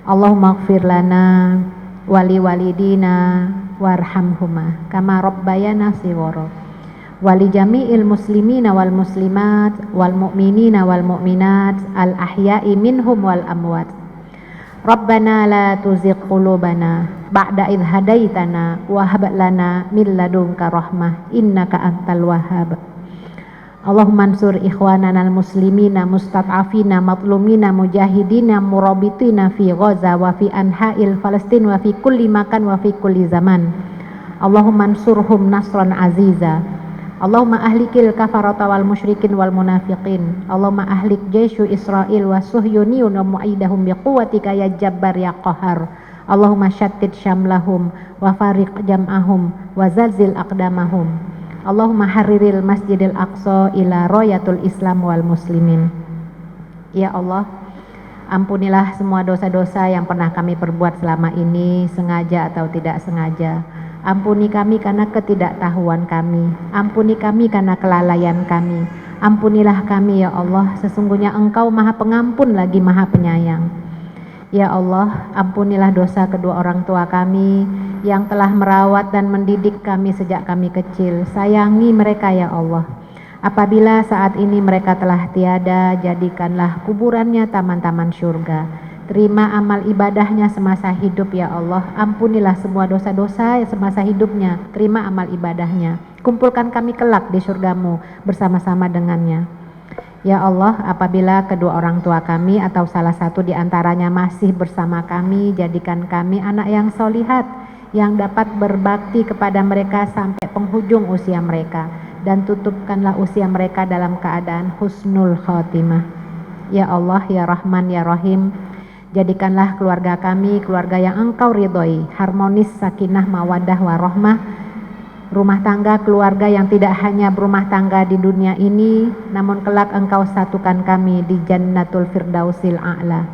Allahumma ighfir lana wali walidina warhamhuma kama rabbayana shighara. Wali jami'il muslimina wal muslimat wal mu'minina wal mu'minat al ahya'i minhum wal amwat. Rabbana la tuzigh qulubana ba'da idh hadaitana wa hab lana min ladunka rahmah innaka antal wahhab. Allahumma ansur ikhwanana al muslimina mustad'afina matlumina mujahidina murabitina fi Ghaza wa fi anha'il Palestin wa fi kulli makan wa fi kulli zaman. Allahumma ansurhum nasran aziza. Allahumma ahlikil kafarata wal musyrikin wal munafiqin. Allahumma ahlik jaishu Israel wa suhyuniyun wa mu'idahum biquwatika ya jabbar ya qahar. Allahumma syattid syamlahum wa fariq jam'ahum wa zalzil aqdamahum. Allahumma hariril masjidil aqsa ila royatul islam wal muslimin. Ya Allah, ampunilah semua dosa-dosa yang pernah kami perbuat selama ini, sengaja atau tidak sengaja. Ampuni kami karena ketidaktahuan kami. Ampuni kami karena kelalaian kami. Ampunilah kami ya Allah, sesungguhnya Engkau Maha Pengampun lagi Maha Penyayang. Ya Allah, ampunilah dosa kedua orang tua kami yang telah merawat dan mendidik kami sejak kami kecil. Sayangi mereka ya Allah. Apabila saat ini mereka telah tiada, jadikanlah kuburannya taman-taman surga. Terima amal ibadahnya semasa hidup ya Allah. Ampunilah semua dosa-dosa semasa hidupnya. Terima amal ibadahnya. Kumpulkan kami kelak di surgamu bersama-sama dengannya. Ya Allah, apabila kedua orang tua kami atau salah satu di antaranya masih bersama kami, jadikan kami anak yang solihat, yang dapat berbakti kepada mereka sampai penghujung usia mereka, dan tutupkanlah usia mereka dalam keadaan husnul khotimah. Ya Allah, ya Rahman, ya Rahim, jadikanlah keluarga kami keluarga yang Engkau ridhoi, harmonis, sakinah, mawadah, warahmah. Rumah tangga keluarga yang tidak hanya berumah tangga di dunia ini, namun kelak Engkau satukan kami di Jannatul Firdausil A'la.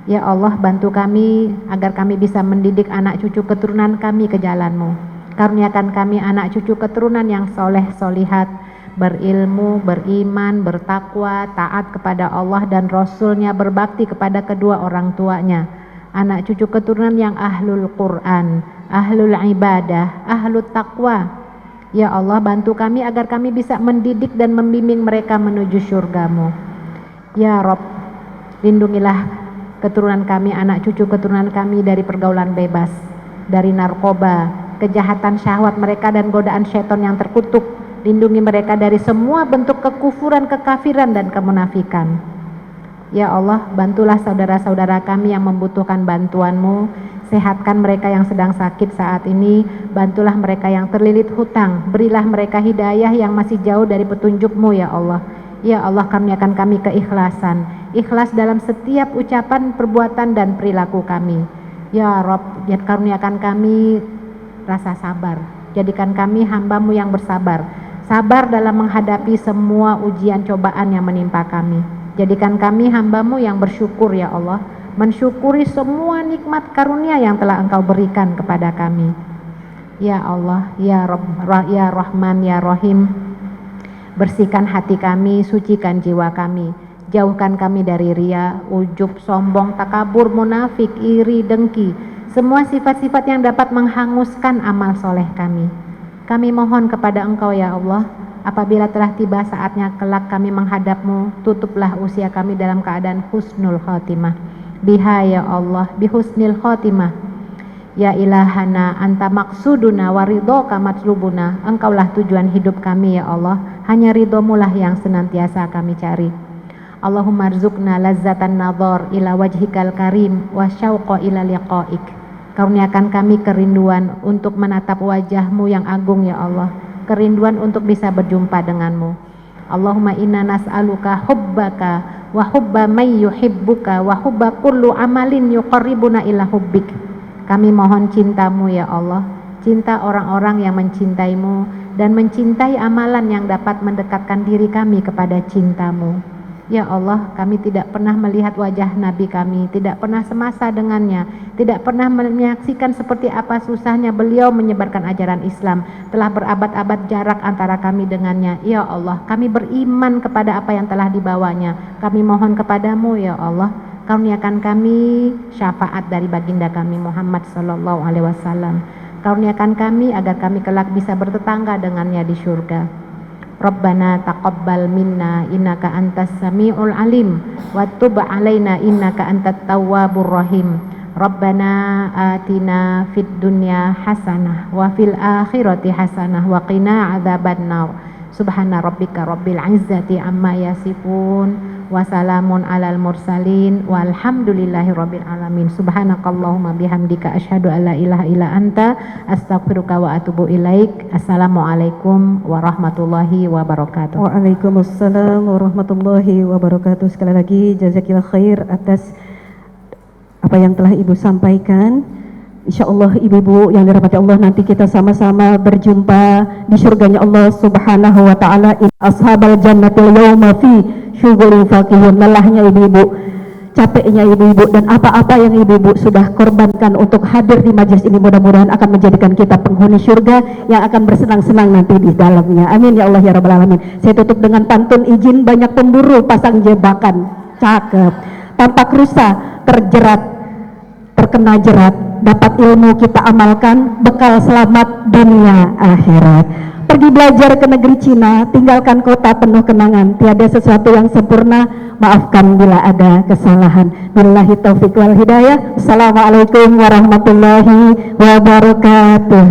Ya Allah, bantu kami agar kami bisa mendidik anak cucu keturunan kami ke jalan-Mu. Karuniakan kami anak cucu keturunan yang soleh, solihat, berilmu, beriman, bertakwa, taat kepada Allah dan Rasul-Nya, berbakti kepada kedua orang tuanya. Anak cucu keturunan yang ahlul Quran, ahlul ibadah, ahlul taqwa. Ya Allah, bantu kami agar kami bisa mendidik dan membimbing mereka menuju surga-Mu. Ya Rabb, lindungilah keturunan kami, anak cucu keturunan kami dari pergaulan bebas, dari narkoba, kejahatan syahwat mereka dan godaan syaitan yang terkutuk. Lindungi mereka dari semua bentuk kekufuran, kekafiran dan kemunafikan. Ya Allah, bantulah saudara-saudara kami yang membutuhkan bantuan-Mu. Sehatkan mereka yang sedang sakit saat ini. Bantulah mereka yang terlilit hutang. Berilah mereka hidayah yang masih jauh dari petunjuk-Mu ya Allah. Ya Allah, karuniakan kami keikhlasan, ikhlas dalam setiap ucapan, perbuatan dan perilaku kami. Ya Rabb, karuniakan kami rasa sabar. Jadikan kami hamba-Mu yang bersabar, sabar dalam menghadapi semua ujian cobaan yang menimpa kami. Jadikan kami hamba-Mu yang bersyukur ya Allah, mensyukuri semua nikmat karunia yang telah Engkau berikan kepada kami. Ya Allah, ya Rabb, ya Rahman, ya Rahim, bersihkan hati kami, sucikan jiwa kami, jauhkan kami dari ria, ujub, sombong, takabur, munafik, iri, dengki, semua sifat-sifat yang dapat menghanguskan amal soleh kami. Kami mohon kepada Engkau ya Allah, apabila telah tiba saatnya kelak kami menghadap-Mu, tutuplah usia kami dalam keadaan husnul khotimah. Biha ya Allah, bihusnil khotimah. Ya ilahana, anta maksuduna wa ridhoka matlubuna. Engkaulah tujuan hidup kami ya Allah, hanya ridho-Mu lah yang senantiasa kami cari. Allahumma rzuqna lazzatan nadhar ila wajhikal karim wa syauqa ila liqa'ik. Karuniakan kami kerinduan untuk menatap wajah-Mu yang agung ya Allah, kerinduan untuk bisa berjumpa dengan-Mu. Allahumma inna nas'aluka hubbaka wa hubba may yuhibbuka wa hubba kullu amalin yuqarribuna ila hubbik. Kami mohon cinta-Mu ya Allah, cinta orang-orang yang mencintai-Mu dan mencintai amalan yang dapat mendekatkan diri kami kepada cinta-Mu. Ya Allah, kami tidak pernah melihat wajah Nabi kami, tidak pernah semasa dengannya, tidak pernah menyaksikan seperti apa susahnya beliau menyebarkan ajaran Islam. Telah berabad-abad jarak antara kami dengannya. Ya Allah, kami beriman kepada apa yang telah dibawanya. Kami mohon kepadamu ya Allah, karuniakan kami syafaat dari baginda kami Muhammad sallallahu alaihi wasallam. Karuniakan kami agar kami kelak bisa bertetangga dengannya di surga. Rabbana taqabbal minna innaka antas samiul alim wa tub alaina innaka antat tawwabur rahim. Rabbana atina fid dunya hasanah wa fil akhirati hasanah wa qina adzabannar. Subhana rabbika rabbil izzati amma yasifun wa salamun alal mursalin walhamdulillahi rabbil alamin. Subhanakallahumma bihamdika asyhadu an la ilaha illa anta astaghfiruka wa atubu ilaik. Assalamualaikum warahmatullahi wabarakatuh. Waalaikumsalam warahmatullahi wabarakatuh. Sekali lagi jazakillah khair atas apa yang telah Ibu sampaikan. Insyaallah ibu-ibu yang dirahmati Allah, nanti kita sama-sama berjumpa di surganya Allah Subhanahu wa taala. Ashabal jannatil yauma fi syughulin faqihun. Lelahnya ibu-ibu, capeknya ibu-ibu, dan apa-apa yang ibu-ibu sudah korbankan untuk hadir di majelis ini mudah-mudahan akan menjadikan kita penghuni surga yang akan bersenang-senang nanti di dalamnya. Amin ya Allah ya rabbal alamin. Saya tutup dengan pantun izin banyak pemburu pasang jebakan. Cakep. Tampak rusa terjerat, terkena jerat, dapat ilmu kita amalkan, bekal selamat dunia akhirat. Pergi belajar ke negeri Cina, tinggalkan kota penuh kenangan. Tiada sesuatu yang sempurna, maafkan bila ada kesalahan. Billahi taufiq wal hidayah. Assalamualaikum warahmatullahi wabarakatuh.